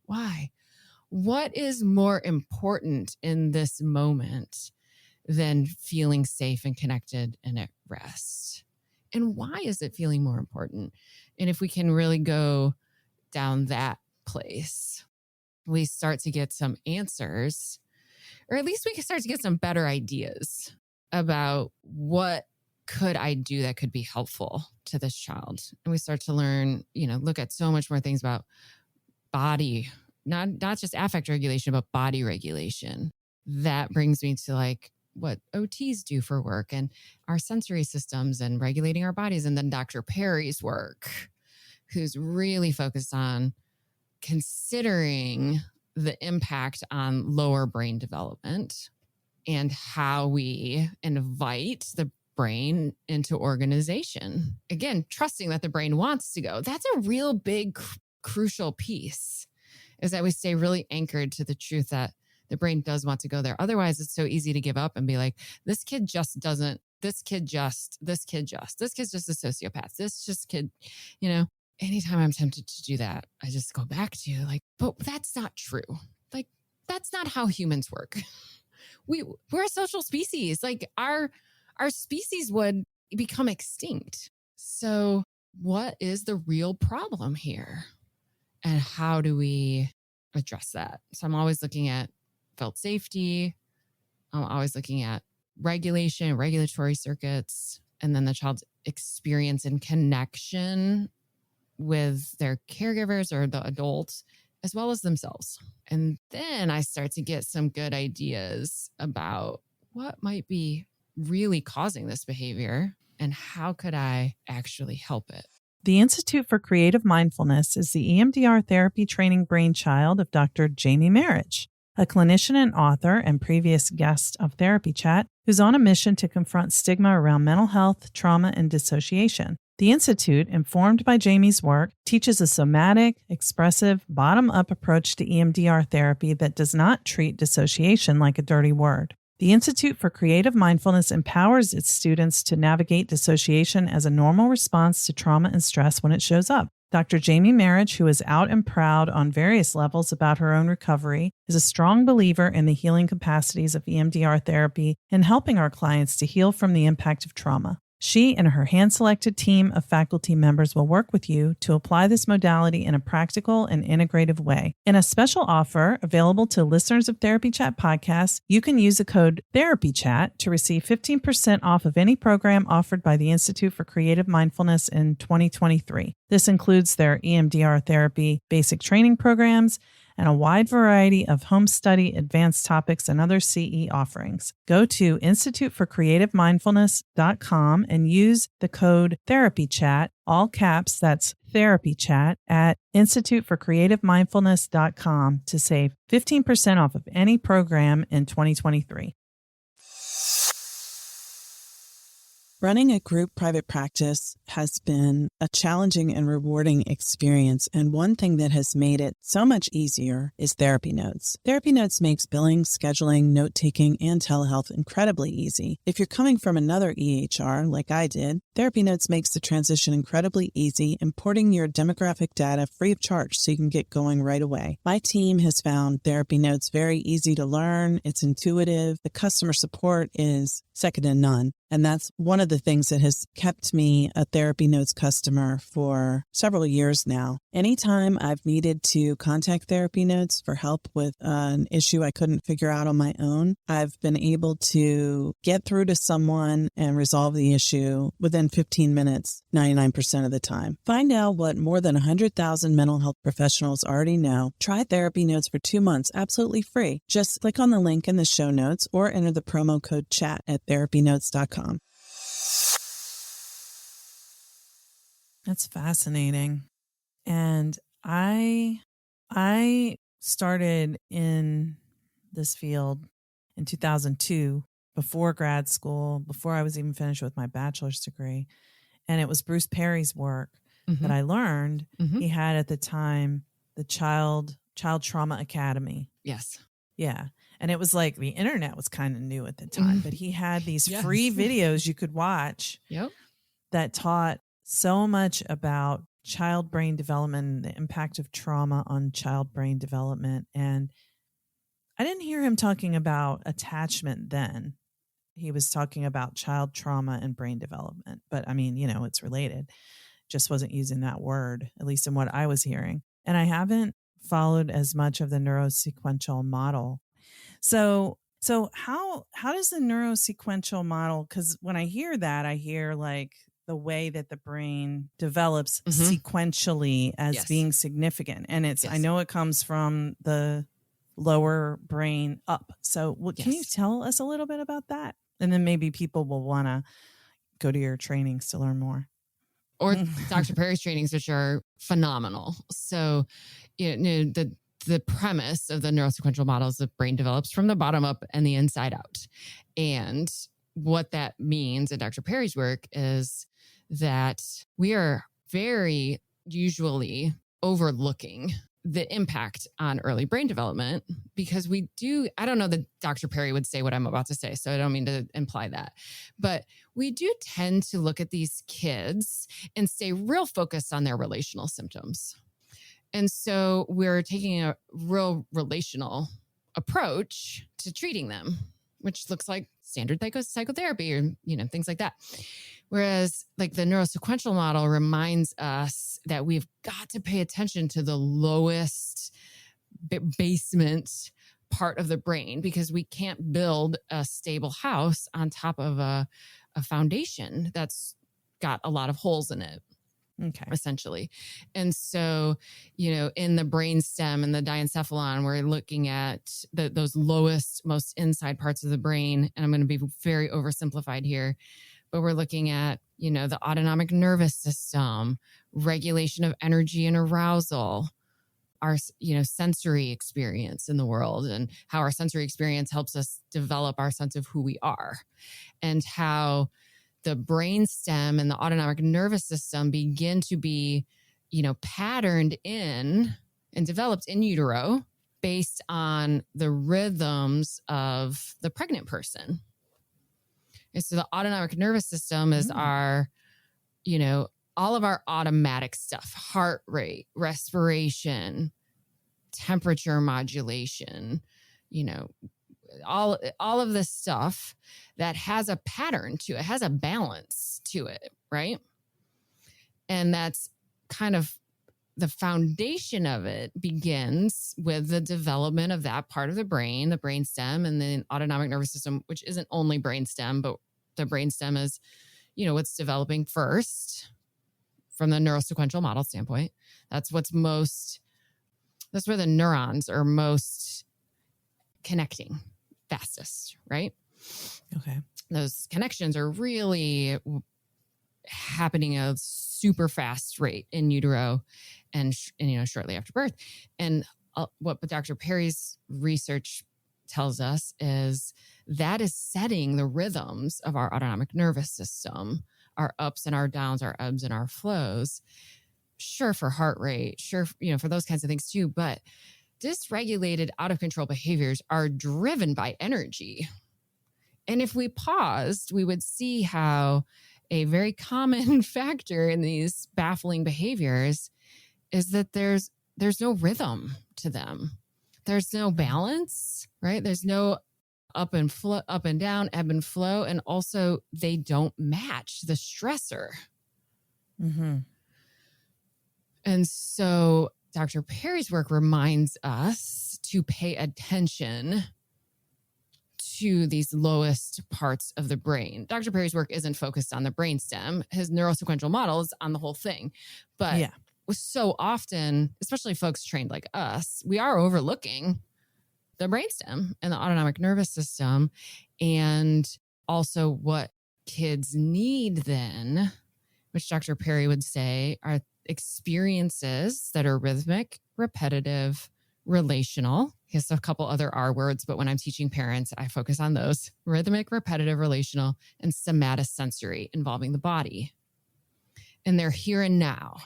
What is more important in this moment than feeling safe and connected and at rest? And why is it feeling more important? And if we can really go down that place, we start to get some answers, or at least we can start to get some better ideas about what could I do that could be helpful to this child. And we start to learn, look at so much more things about body, not just affect regulation, but body regulation. That brings me to like what OTs do for work and our sensory systems and regulating our bodies. And then Dr. Perry's work, who's really focused on considering the impact on lower brain development and how we invite the brain into organization. Again, trusting that the brain wants to go. That's a real big, crucial piece, is that we stay really anchored to the truth that the brain does want to go there. Otherwise, it's so easy to give up and be like, this kid just doesn't, this kid's just a sociopath. This just kid, anytime I'm tempted to do that, I just go back to like, but that's not true. Like, that's not how humans work. We're a social species. Like our species would become extinct. So what is the real problem here? And how do we address that? So I'm always looking at felt safety. I'm always looking at regulation, regulatory circuits, and then the child's experience and connection with their caregivers or the adults as well as themselves. And then I start to get some good ideas about what might be really causing this behavior and how could I actually help it. The Institute for Creative Mindfulness is the EMDR therapy training brainchild of Dr. Jamie Marich, a clinician and author and previous guest of Therapy Chat, who's on a mission to confront stigma around mental health, trauma, and dissociation. The Institute, informed by Jamie's work, teaches a somatic, expressive, bottom-up approach to EMDR therapy that does not treat dissociation like a dirty word. The Institute for Creative Mindfulness empowers its students to navigate dissociation as a normal response to trauma and stress when it shows up. Dr. Jamie Marich, who is out and proud on various levels about her own recovery, is a strong believer in the healing capacities of EMDR therapy and helping our clients to heal from the impact of trauma. She and her hand-selected team of faculty members will work with you to apply this modality in a practical and integrative way. In a special offer available to listeners of Therapy Chat podcasts, you can use the code TherapyChat to receive 15% off of any program offered by the Institute for Creative Mindfulness in 2023. This includes their EMDR therapy basic training programs and a wide variety of home study, advanced topics, and other CE offerings. Go to instituteforcreativemindfulness.com and use the code TherapyChat, all caps, that's TherapyChat, at instituteforcreativemindfulness.com to save 15% off of any program in 2023. Running a group private practice has been a challenging and rewarding experience, and one thing that has made it so much easier is Therapy Notes. Therapy Notes makes billing, scheduling, note-taking, and telehealth incredibly easy. If you're coming from another EHR, like I did, Therapy Notes makes the transition incredibly easy, importing your demographic data free of charge so you can get going right away. My team has found Therapy Notes very easy to learn, it's intuitive, the customer support is second to none. And that's one of the things that has kept me a Therapy Notes customer for several years now. Anytime I've needed to contact Therapy Notes for help with an issue I couldn't figure out on my own, I've been able to get through to someone and resolve the issue within 15 minutes, 99% of the time. Find out what more than 100,000 mental health professionals already know. Try Therapy Notes for 2 months absolutely free. Just click on the link in the show notes or enter the promo code CHAT at therapynotes.com. That's fascinating. And I started in this field in 2002, before grad school, before I was even finished with my bachelor's degree. And it was Bruce Perry's work that I learned. He had at the time the Child Trauma Academy. Yes. Yeah. And it was like the internet was kind of new at the time, but he had these free videos you could watch that taught so much about child brain development and the impact of trauma on child brain development. And I didn't hear him talking about attachment then. He was talking about child trauma and brain development. But I mean, it's related. Just wasn't using that word, at least in what I was hearing. And I haven't followed as much of the neurosequential model. So how does the neurosequential model, because when I hear that, I hear like the way that the brain develops sequentially as being significant. And I know it comes from the lower brain up. So can you tell us a little bit about that? And then maybe people will want to go to your trainings to learn more. Or Dr. Perry's trainings, which are phenomenal. So, the premise of the neurosequential model is the brain develops from the bottom up and the inside out. And what that means in Dr. Perry's work is that we are very usually overlooking the impact on early brain development because I don't know that Dr. Perry would say what I'm about to say, so I don't mean to imply that, but we do tend to look at these kids and stay real focused on their relational symptoms. And so we're taking a real relational approach to treating them, which looks like standard psychotherapy or, things like that. Whereas like the neurosequential model reminds us that we've got to pay attention to the lowest basement part of the brain because we can't build a stable house on top of a foundation that's got a lot of holes in it. Okay. essentially. And so, in the brainstem and the diencephalon, we're looking at those lowest, most inside parts of the brain. And I'm going to be very oversimplified here, but we're looking at, the autonomic nervous system, regulation of energy and arousal, our, sensory experience in the world, and how our sensory experience helps us develop our sense of who we are, and how the brainstem and the autonomic nervous system begin to be, patterned in and developed in utero based on the rhythms of the pregnant person. And so the autonomic nervous system is our, all of our automatic stuff: heart rate, respiration, temperature modulation, all of this stuff that has a pattern to it, has a balance to it, right? And that's kind of the foundation of it begins with the development of that part of the brain, the brainstem, and the autonomic nervous system, which isn't only brainstem, but the brainstem is, what's developing first from the neurosequential model standpoint. That's where the neurons are most connecting fastest, right? Okay. Those connections are really happening at a super fast rate in utero and shortly after birth. And what Dr. Perry's research tells us is that is setting the rhythms of our autonomic nervous system, our ups and our downs, our ebbs and our flows. Sure, for heart rate, sure, for those kinds of things too. But dysregulated, out of control behaviors are driven by energy. And if we paused, we would see how a very common factor in these baffling behaviors is that there's no rhythm to them. There's no balance, right? There's no up and down, ebb and flow. And also they don't match the stressor. Mm-hmm. And so Dr. Perry's work reminds us to pay attention to these lowest parts of the brain. Dr. Perry's work isn't focused on the brainstem. His neurosequential model is on the whole thing. But so often, especially folks trained like us, we are overlooking the brainstem and the autonomic nervous system, and also what kids need then, which Dr. Perry would say are experiences that are rhythmic, repetitive, relational. He has a couple other R words, but when I'm teaching parents, I focus on those: rhythmic, repetitive, relational, and somatosensory, involving the body. And they're here and now.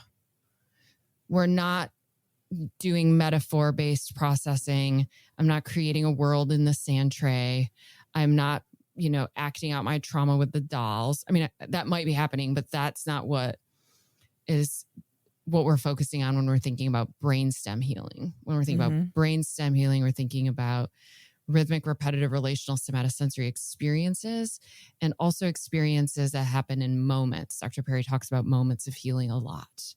We're not doing metaphor-based processing. I'm not creating a world in the sand tray. I'm not, acting out my trauma with the dolls. I mean, that might be happening, but that's not what we're focusing on when we're thinking about brainstem healing. When we're thinking about brainstem healing, we're thinking about rhythmic, repetitive, relational, somatosensory experiences, and also experiences that happen in moments. Dr. Perry talks about moments of healing a lot.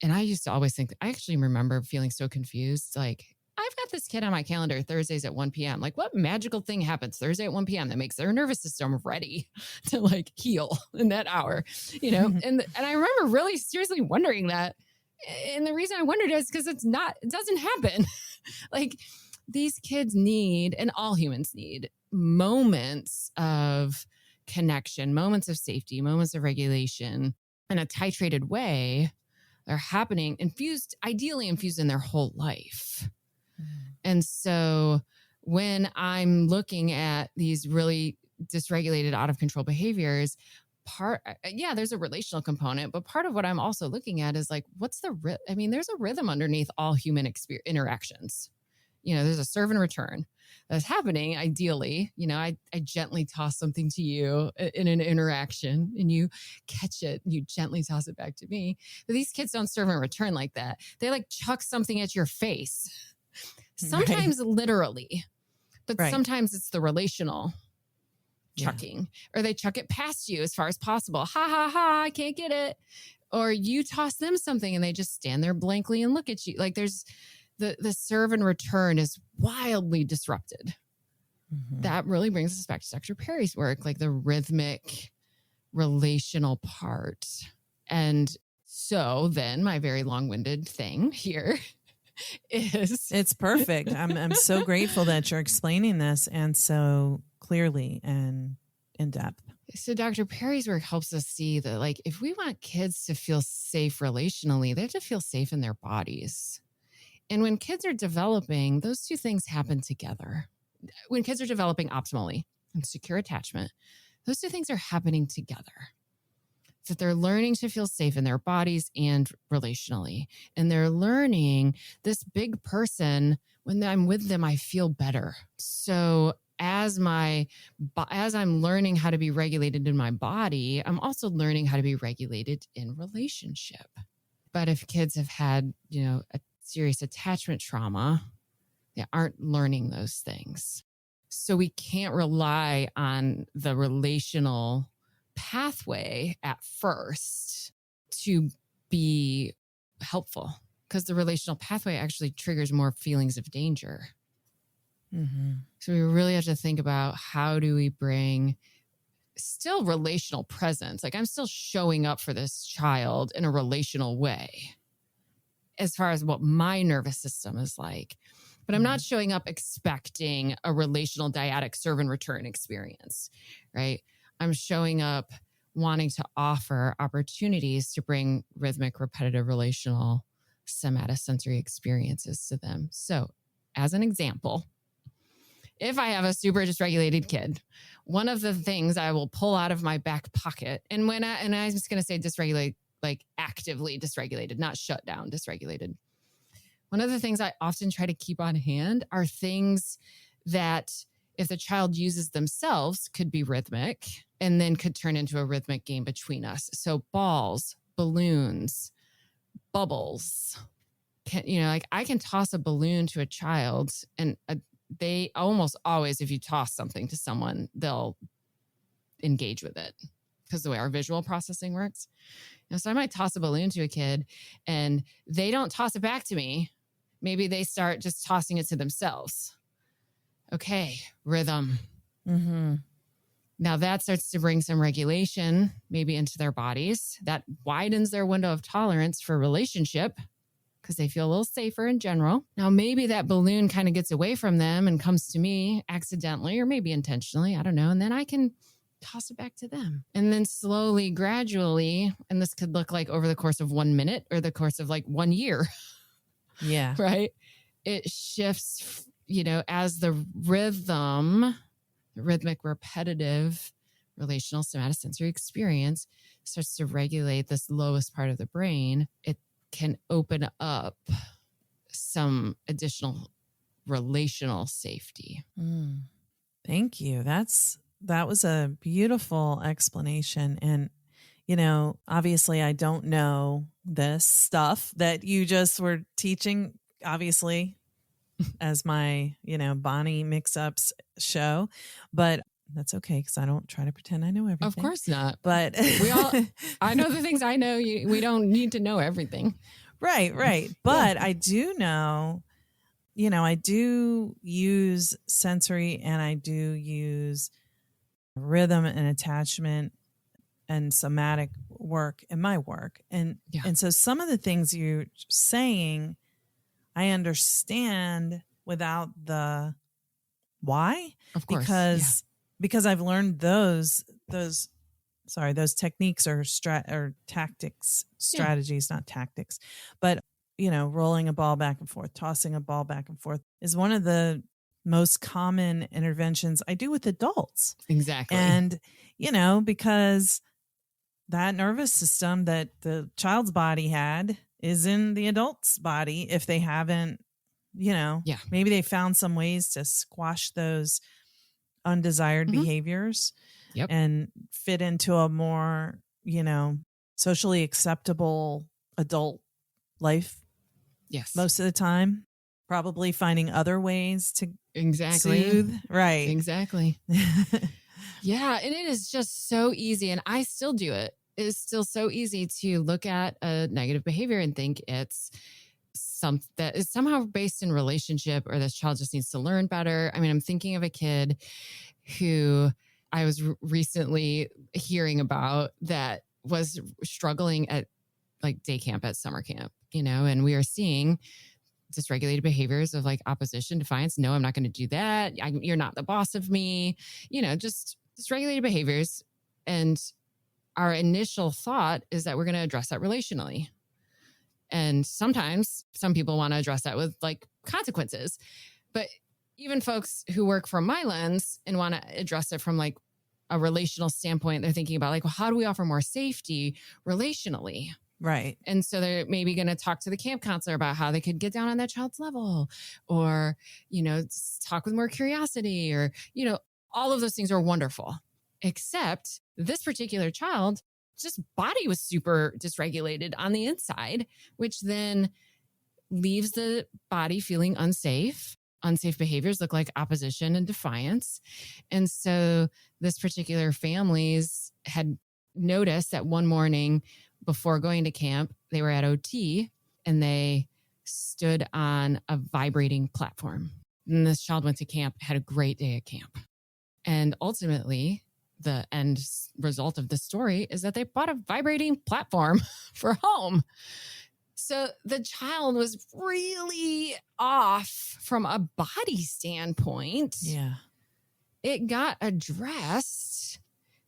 And I used to always think, I actually remember feeling so confused. Like, I've got this kid on my calendar Thursdays at 1 p.m. Like, what magical thing happens Thursday at 1 p.m. that makes their nervous system ready to heal in that hour, And I remember really seriously wondering that. And the reason I wondered is because it doesn't happen. These kids need, and all humans need, moments of connection, moments of safety, moments of regulation in a titrated way. They're happening ideally infused in their whole life. And so when I'm looking at these really dysregulated, out of control behaviors, there's a relational component, but part of what I'm also looking at is there's a rhythm underneath all human interactions. There's a serve and return that's happening ideally. I gently toss something to you in an interaction and you catch it and you gently toss it back to me. But these kids don't serve and return like that. They chuck something at your face. Sometimes literally, but sometimes it's the relational chucking, or they chuck it past you as far as possible. Ha ha ha, I can't get it. Or you toss them something and they just stand there blankly and look at you. There's the serve and return is wildly disrupted. That really brings us back to Dr. Perry's work, the rhythmic relational part. And so then my very long-winded thing here is... It's perfect. I'm so grateful that you're explaining this and so clearly and in depth. So Dr. Perry's work helps us see that, like, if we want kids to feel safe relationally, they have to feel safe in their bodies. And when kids are developing, those two things happen together. When kids are developing optimally and secure attachment, those two things are happening together. That they're learning to feel safe in their bodies and relationally. And they're learning this big person, when I'm with them, I feel better. So as I'm learning how to be regulated in my body, I'm also learning how to be regulated in relationship. But if kids have had, a serious attachment trauma, they aren't learning those things. So we can't rely on the relational pathway at first to be helpful, because the relational pathway actually triggers more feelings of danger. Mm-hmm. So we really have to think about, how do we bring still relational presence? Like, I'm still showing up for this child in a relational way as far as what my nervous system is like. But I'm not showing up expecting a relational dyadic serve and return experience, right? I'm showing up wanting to offer opportunities to bring rhythmic, repetitive, relational, somatosensory experiences to them. So as an example, if I have a super dysregulated kid, one of the things I will pull out of my back pocket, and I'm just going to say dysregulate, like actively dysregulated, not shut down, dysregulated. One of the things I often try to keep on hand are things that, if the child uses themselves, could be rhythmic and then could turn into a rhythmic game between us. So balls, balloons, bubbles. I can toss a balloon to a child, and they almost always, if you toss something to someone, they'll engage with it, because the way our visual processing works. So I might toss a balloon to a kid and they don't toss it back to me. Maybe they start just tossing it to themselves. Okay, rhythm. Mm-hmm. Now that starts to bring some regulation maybe into their bodies. That widens their window of tolerance for relationship, because they feel a little safer in general. Now maybe that balloon kind of gets away from them and comes to me accidentally, or maybe intentionally, I don't know. And then I can toss it back to them. And then slowly, gradually, and this could look like over the course of 1 minute or the course of like 1 year. Yeah. Right? It shifts, as the rhythm, the rhythmic, repetitive, relational somatosensory experience starts to regulate this lowest part of the brain. It can open up some additional relational safety. Thank you. That was a beautiful explanation. And, obviously I don't know this stuff that you just were teaching, obviously, as my, Bonnie mix-ups show, but that's okay, because I don't try to pretend I know everything. Of course not. But I know the things I know. We don't need to know everything. Right. But I do know, I do use sensory, and I do use rhythm and attachment and somatic work in my work. And so some of the things you're saying, I understand without the why. Of course. Because I've learned those techniques or tactics, strategies, not tactics, but rolling a ball back and forth, tossing a ball back and forth is one of the most common interventions I do with adults. Exactly. And, because that nervous system that the child's body had is in the adult's body. If they haven't, maybe they found some ways to squash those undesired behaviors and fit into a more, socially acceptable adult life. Yes. Most of the time, probably finding other ways to soothe. Right. Exactly. Yeah. And it is just so easy. And I still do it. It is still so easy to look at a negative behavior and think it's something that is somehow based in relationship, or this child just needs to learn better. I mean, I'm thinking of a kid who I was recently hearing about that was struggling at like day camp at summer camp, and we are seeing dysregulated behaviors of like opposition, defiance. No, I'm not going to do that. You're not the boss of me, just dysregulated behaviors. And our initial thought is that we're going to address that relationally. And sometimes some people want to address that with like consequences. But even folks who work from my lens and want to address it from like a relational standpoint, they're thinking about like, well, how do we offer more safety relationally? Right. And so they're maybe going to talk to the camp counselor about how they could get down on that child's level, or, talk with more curiosity, or, all of those things are wonderful. Except this particular child, just body was super dysregulated on the inside, which then leaves the body feeling unsafe. Unsafe behaviors look like opposition and defiance. And so this particular families had noticed that one morning before going to camp, they were at OT and they stood on a vibrating platform. And this child went to camp, had a great day at camp. And ultimately, the end result of this story is that they bought a vibrating platform for home. So the child was really off from a body standpoint. Yeah. It got addressed,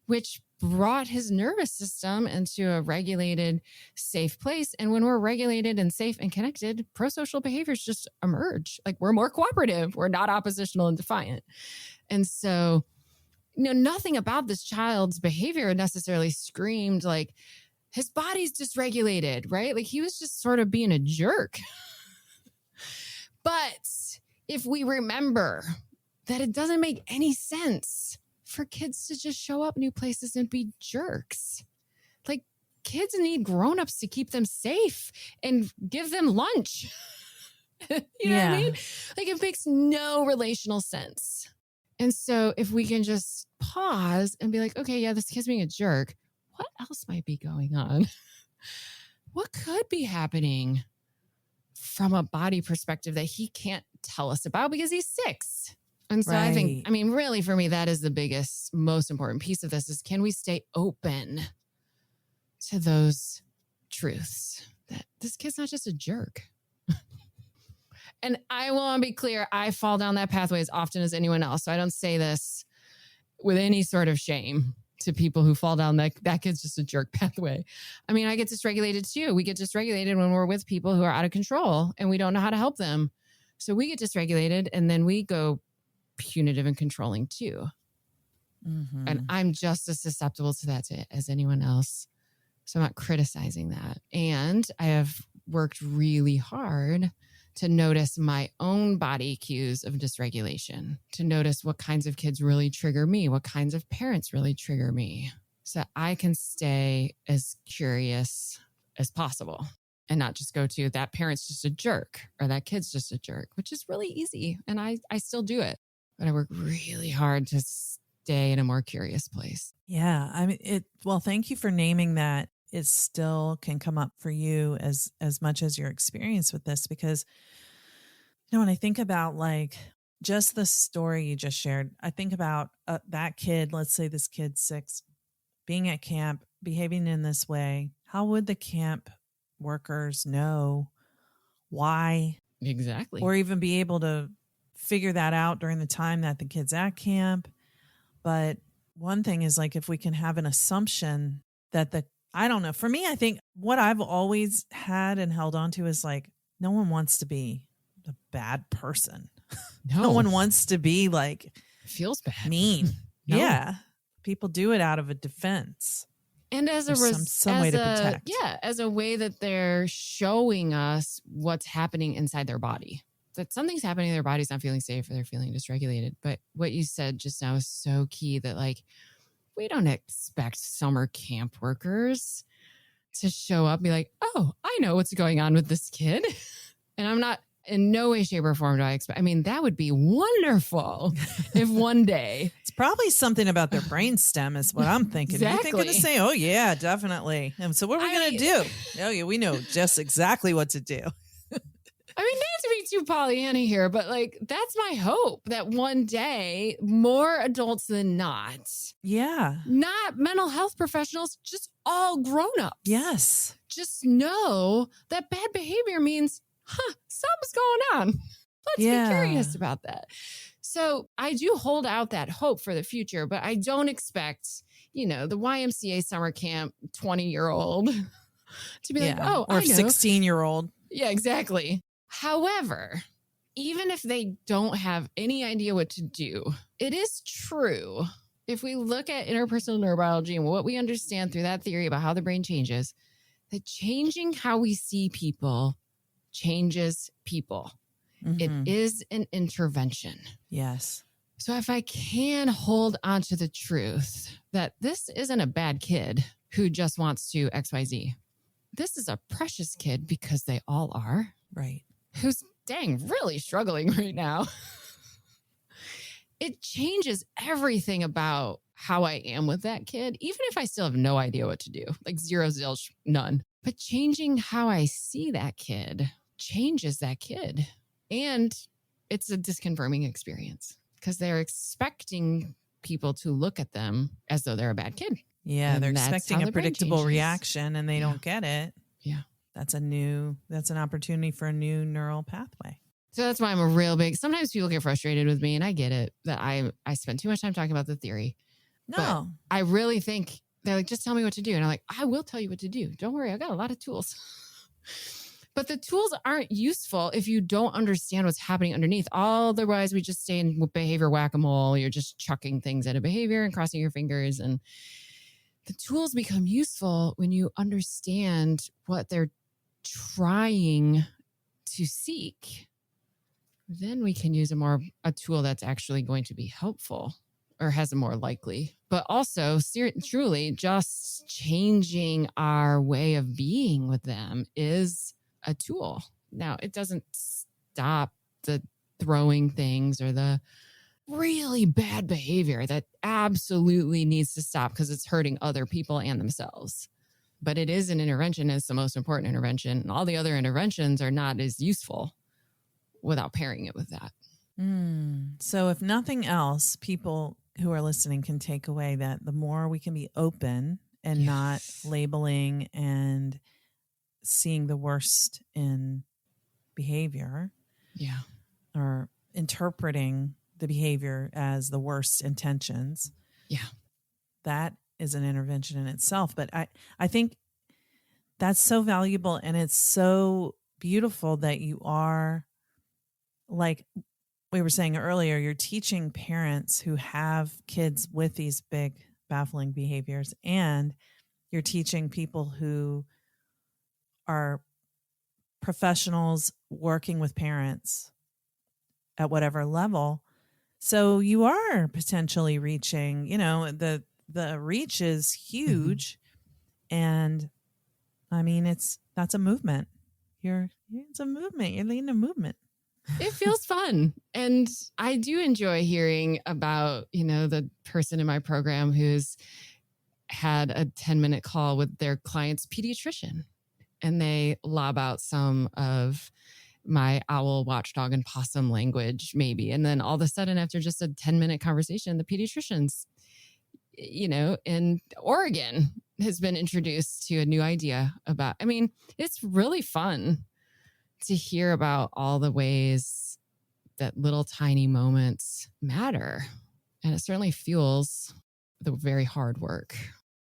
which brought his nervous system into a regulated, safe place. And when we're regulated and safe and connected, pro-social behaviors just emerge. Like we're more cooperative. We're not oppositional and defiant. And so, nothing about this child's behavior necessarily screamed like his body's dysregulated, right? Like he was just sort of being a jerk. But if we remember that it doesn't make any sense for kids to just show up new places and be jerks. Like kids need grown-ups to keep them safe and give them lunch. You know what I mean? Like it makes no relational sense. And so if we can just pause and be like, okay, yeah, this kid's being a jerk. What else might be going on? What could be happening from a body perspective that he can't tell us about because he's 6? And so I think, really for me, that is the biggest, most important piece of this is can we stay open to those truths that this kid's not just a jerk. And I want to be clear, I fall down that pathway as often as anyone else. So I don't say this with any sort of shame to people who fall down that kid's just a jerk pathway. I mean, I get dysregulated too. We get dysregulated when we're with people who are out of control and we don't know how to help them. So we get dysregulated and then we go punitive and controlling too. Mm-hmm. And I'm just as susceptible to that as anyone else. So I'm not criticizing that. And I have worked really hard to notice my own body cues of dysregulation, to notice what kinds of kids really trigger me, what kinds of parents really trigger me, so I can stay as curious as possible and not just go to that parent's just a jerk or that kid's just a jerk, which is really easy. And I still do it, but I work really hard to stay in a more curious place. Yeah. I mean, well, thank you for naming that. It still can come up for you as much as your experience with this, because, when I think about like just the story you just shared, I think about that kid, let's say this kid's 6, being at camp, behaving in this way. How would the camp workers know why? Exactly. Or even be able to figure that out during the time that the kid's at camp. But one thing is like, if we can have an assumption that I don't know. For me, I think what I've always had and held on to is like, no one wants to be a bad person. No one wants to be like, it feels bad, mean. No. Yeah. People do it out of a defense. And as some way to protect. Yeah. As a way that they're showing us what's happening inside their body, that something's happening in their body's not feeling safe or they're feeling dysregulated. But what you said just now is so key, that like, we don't expect summer camp workers to show up and be like, oh, I know what's going on with this kid. And I'm not in no way, shape, or form do I expect. I mean, that would be wonderful if one day. It's probably something about their brainstem is what I'm thinking. Exactly. You're thinking to say, oh, yeah, definitely. And so what are we going to do? Oh, yeah, we know just exactly what to do. I mean, not to be too Pollyanna here, but like, that's my hope that one day more adults than not, not mental health professionals, just all grown-ups. Yes. Just know that bad behavior means, something's going on. Let's be curious about that. So I do hold out that hope for the future, but I don't expect, the YMCA summer camp 20-year-old to be like, oh, or I know. 16-year-old. Yeah, exactly. However, even if they don't have any idea what to do, it is true. If we look at interpersonal neurobiology and what we understand through that theory about how the brain changes, that changing how we see people changes people. It is an intervention. Yes. So if I can hold on to the truth that this isn't a bad kid who just wants to XYZ. This is a precious kid because they all are. Right. Who's really struggling right now. It changes everything about how I am with that kid, even if I still have no idea what to do, like zero, zilch, none. But changing how I see that kid changes that kid. And it's a disconfirming experience because they're expecting people to look at them as though they're a bad kid. Yeah, And they're that's expecting how a the brain predictable changes. reaction and they don't get it. Yeah. That's an opportunity for a new neural pathway. So that's why I'm a real big, sometimes people get frustrated with me and I get it that I spend too much time talking about the theory. No. But I really think they're like, just tell me what to do. And I'm like, I will tell you what to do. Don't worry. I got a lot of tools. But the tools aren't useful if you don't understand what's happening underneath. Otherwise, we just stay in behavior whack-a-mole. You're just chucking things at a behavior and crossing your fingers. And the tools become useful when you understand what they're trying to seek. Then we can use a tool that's actually going to be helpful or has a more likely. But also, truly, just changing our way of being with them is a tool. Now, it doesn't stop the throwing things or the really bad behavior that absolutely needs to stop because it's hurting other people and themselves. But it is an intervention. It's the most important intervention. And all the other interventions are not as useful without pairing it with that. So if nothing else, people who are listening can take away that the more we can be open and not labeling and seeing the worst in behavior, or interpreting the behavior as the worst intentions, that is an intervention in itself. But I think that's so valuable, and it's so beautiful that you are, like we were saying earlier, you're teaching parents who have kids with these big baffling behaviors, and you're teaching people who are professionals working with parents at whatever level. So you are potentially reaching, the reach is huge. And I mean, that's a movement. It's a movement. You're leading a movement. It feels fun. And I do enjoy hearing about, the person in my program who's had a 10-minute call with their client's pediatrician. And they lob out some of my owl, watchdog, and possum language, maybe. And then all of a sudden, after just a 10-minute conversation, the pediatrician's, in Oregon has been introduced to a new idea about, it's really fun to hear about all the ways that little tiny moments matter. And it certainly fuels the very hard work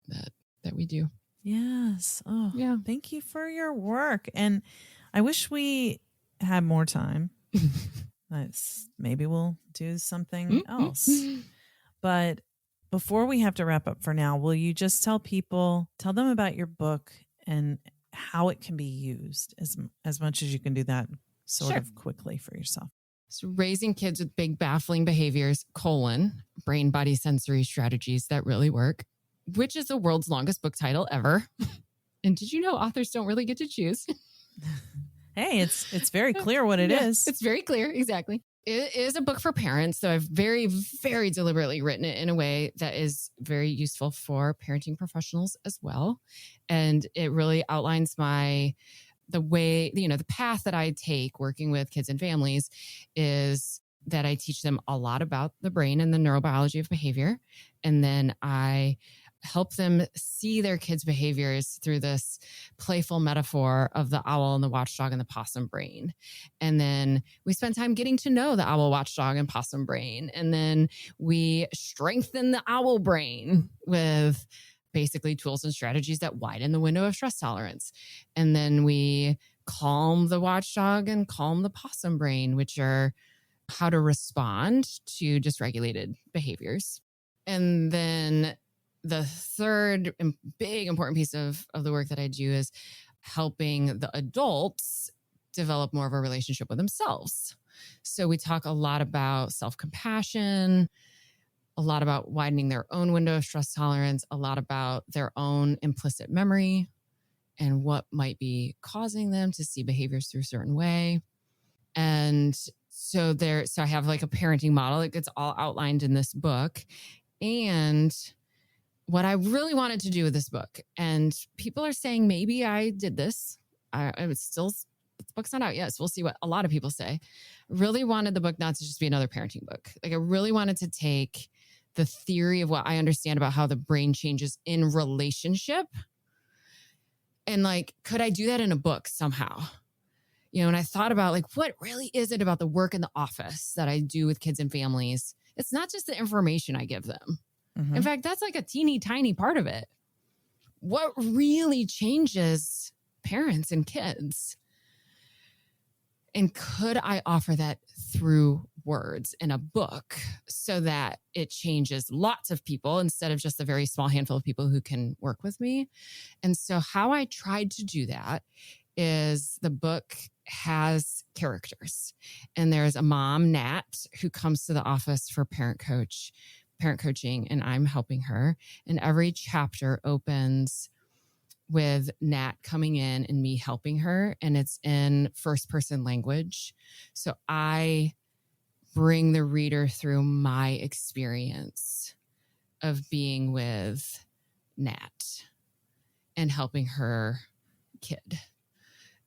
that we do. Yes. Oh, yeah. Thank you for your work. And I wish we had more time. Maybe we'll do something else. But before we have to wrap up for now, will you just tell them about your book and how it can be used as much as you can do that sort of quickly for yourself? So Raising Kids with Big Baffling Behaviors, Brain Body Sensory Strategies That Really Work, which is the world's longest book title ever. And did you know authors don't really get to choose? Hey, it's very clear what it is. It's very clear. Exactly. It is a book for parents. So I've very, very deliberately written it in a way that is very useful for parenting professionals as well. And it really outlines my the way, the path that I take working with kids and families is that I teach them a lot about the brain and the neurobiology of behavior. And then I help them see their kids' behaviors through this playful metaphor of the owl and the watchdog and the possum brain. And then we spend time getting to know the owl, watchdog, and possum brain. And then we strengthen the owl brain with basically tools and strategies that widen the window of stress tolerance. And then we calm the watchdog and calm the possum brain, which are how to respond to dysregulated behaviors. And then the third big important piece of the work that I do is helping the adults develop more of a relationship with themselves. So we talk a lot about self-compassion, a lot about widening their own window of stress tolerance, a lot about their own implicit memory and what might be causing them to see behaviors through a certain way. And so I have like a parenting model. It gets all outlined in this book. And what I really wanted to do with this book, and people are saying maybe I did this. The book's not out yet, so we'll see what a lot of people say. Really wanted the book not to just be another parenting book. Like I really wanted to take the theory of what I understand about how the brain changes in relationship. And like, could I do that in a book somehow? And I thought about like, what really is it about the work in the office that I do with kids and families? It's not just the information I give them. Mm-hmm. In fact, that's like a teeny tiny part of it. What really changes parents and kids? And could I offer that through words in a book so that it changes lots of people instead of just a very small handful of people who can work with me? And so how I tried to do that is the book has characters. And there's a mom, Nat, who comes to the office for parent coaching, and I'm helping her. And every chapter opens with Nat coming in and me helping her, and it's in first person language. So I bring the reader through my experience of being with Nat and helping her kid.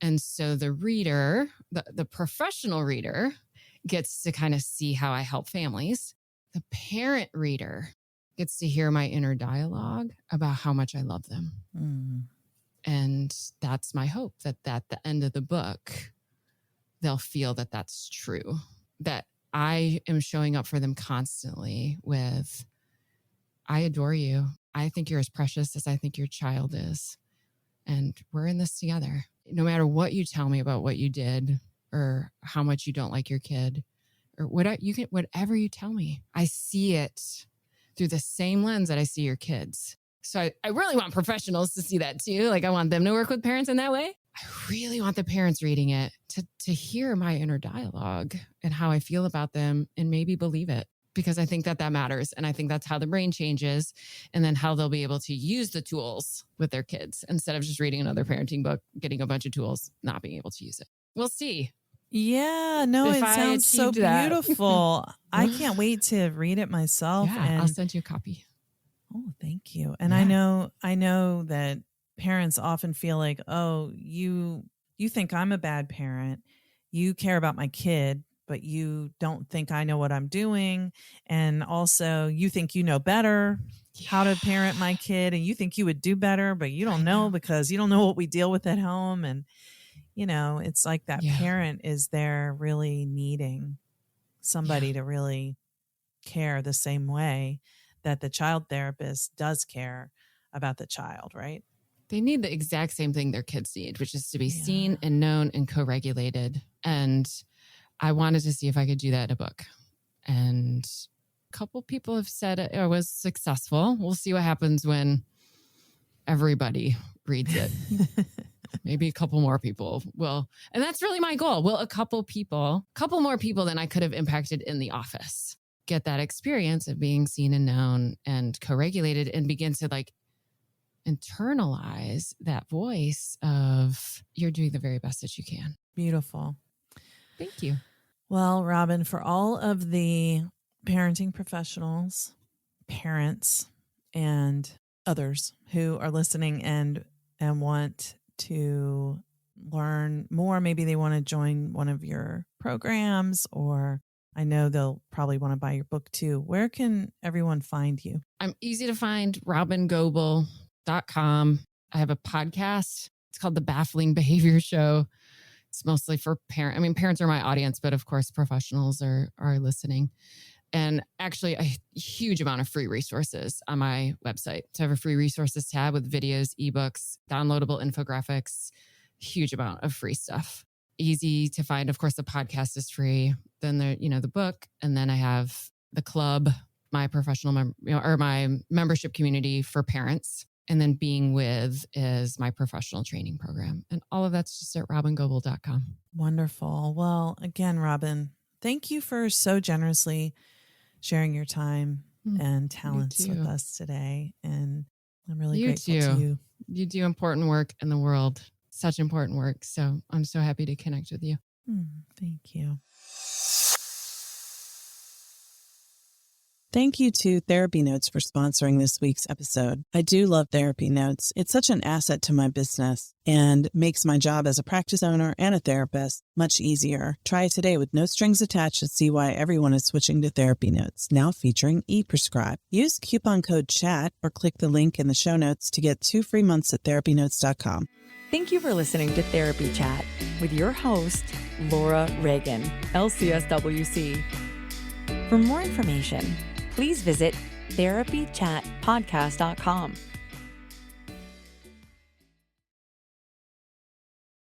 And so the reader, the professional reader, gets to kind of see how I help families. The parent reader gets to hear my inner dialogue about how much I love them. Mm. And that's my hope, that at the end of the book, they'll feel that that's true, that I am showing up for them constantly with, I adore you. I think you're as precious as I think your child is. And we're in this together. No matter what you tell me about what you did or how much you don't like your kid or whatever you tell me, I see it through the same lens that I see your kids. So I really want professionals to see that too. Like I want them to work with parents in that way. I really want the parents reading it to hear my inner dialogue and how I feel about them and maybe believe it, because I think that matters. And I think that's how the brain changes, and then how they'll be able to use the tools with their kids instead of just reading another parenting book, getting a bunch of tools, not being able to use it. We'll see. Yeah, no, it sounds so beautiful. I can't wait to read it myself. Yeah, and I'll send you a copy. Oh, thank you. And yeah. I know that parents often feel like, oh, you think I'm a bad parent. You care about my kid, but you don't think I know what I'm doing. And also you think you know better how to parent my kid, and you think you would do better, but you don't know because you don't know what we deal with at home. And, it's like that parent is there really needing somebody to really care the same way that the child therapist does care about the child, right? They need the exact same thing their kids need, which is to be seen and known and co-regulated. And I wanted to see if I could do that in a book. And a couple people have said it was successful. We'll see what happens when everybody reads it. Maybe a couple more people will. And that's really my goal. Will a couple more people than I could have impacted in the office get that experience of being seen and known and co-regulated, and begin to like internalize that voice of you're doing the very best that you can. Beautiful. Thank you. Well, Robyn, for all of the parenting professionals, parents, and others who are listening and want to learn more, maybe they want to join one of your programs, or I know they'll probably want to buy your book too. Where can everyone find you? I'm easy to find, robyngobbel.com. I have a podcast. It's called the Baffling Behaviors Show. It's mostly for parents. I mean, parents are my audience, but of course, professionals are listening. And actually, a huge amount of free resources on my website. So I have a free resources tab with videos, ebooks, downloadable infographics, huge amount of free stuff. Easy to find. Of course, the podcast is free. Then the book, and then I have the club, my professional or my membership community for parents. And then Being With is my professional training program. And all of that's just at robyngobbel.com. Wonderful. Well, again, Robyn, thank you for so generously sharing your time and talents with us today. And I'm really grateful to you. You do important work in the world, such important work. So I'm so happy to connect with you. Thank you. Thank you to Therapy Notes for sponsoring this week's episode. I do love Therapy Notes. It's such an asset to my business and makes my job as a practice owner and a therapist much easier. Try it today with no strings attached to see why everyone is switching to Therapy Notes, now featuring ePrescribe. Use coupon code CHAT or click the link in the show notes to get 2 free months at therapynotes.com. Thank you for listening to Therapy Chat with your host, Laura Reagan, LCSWC. For more information, please visit therapychatpodcast.com.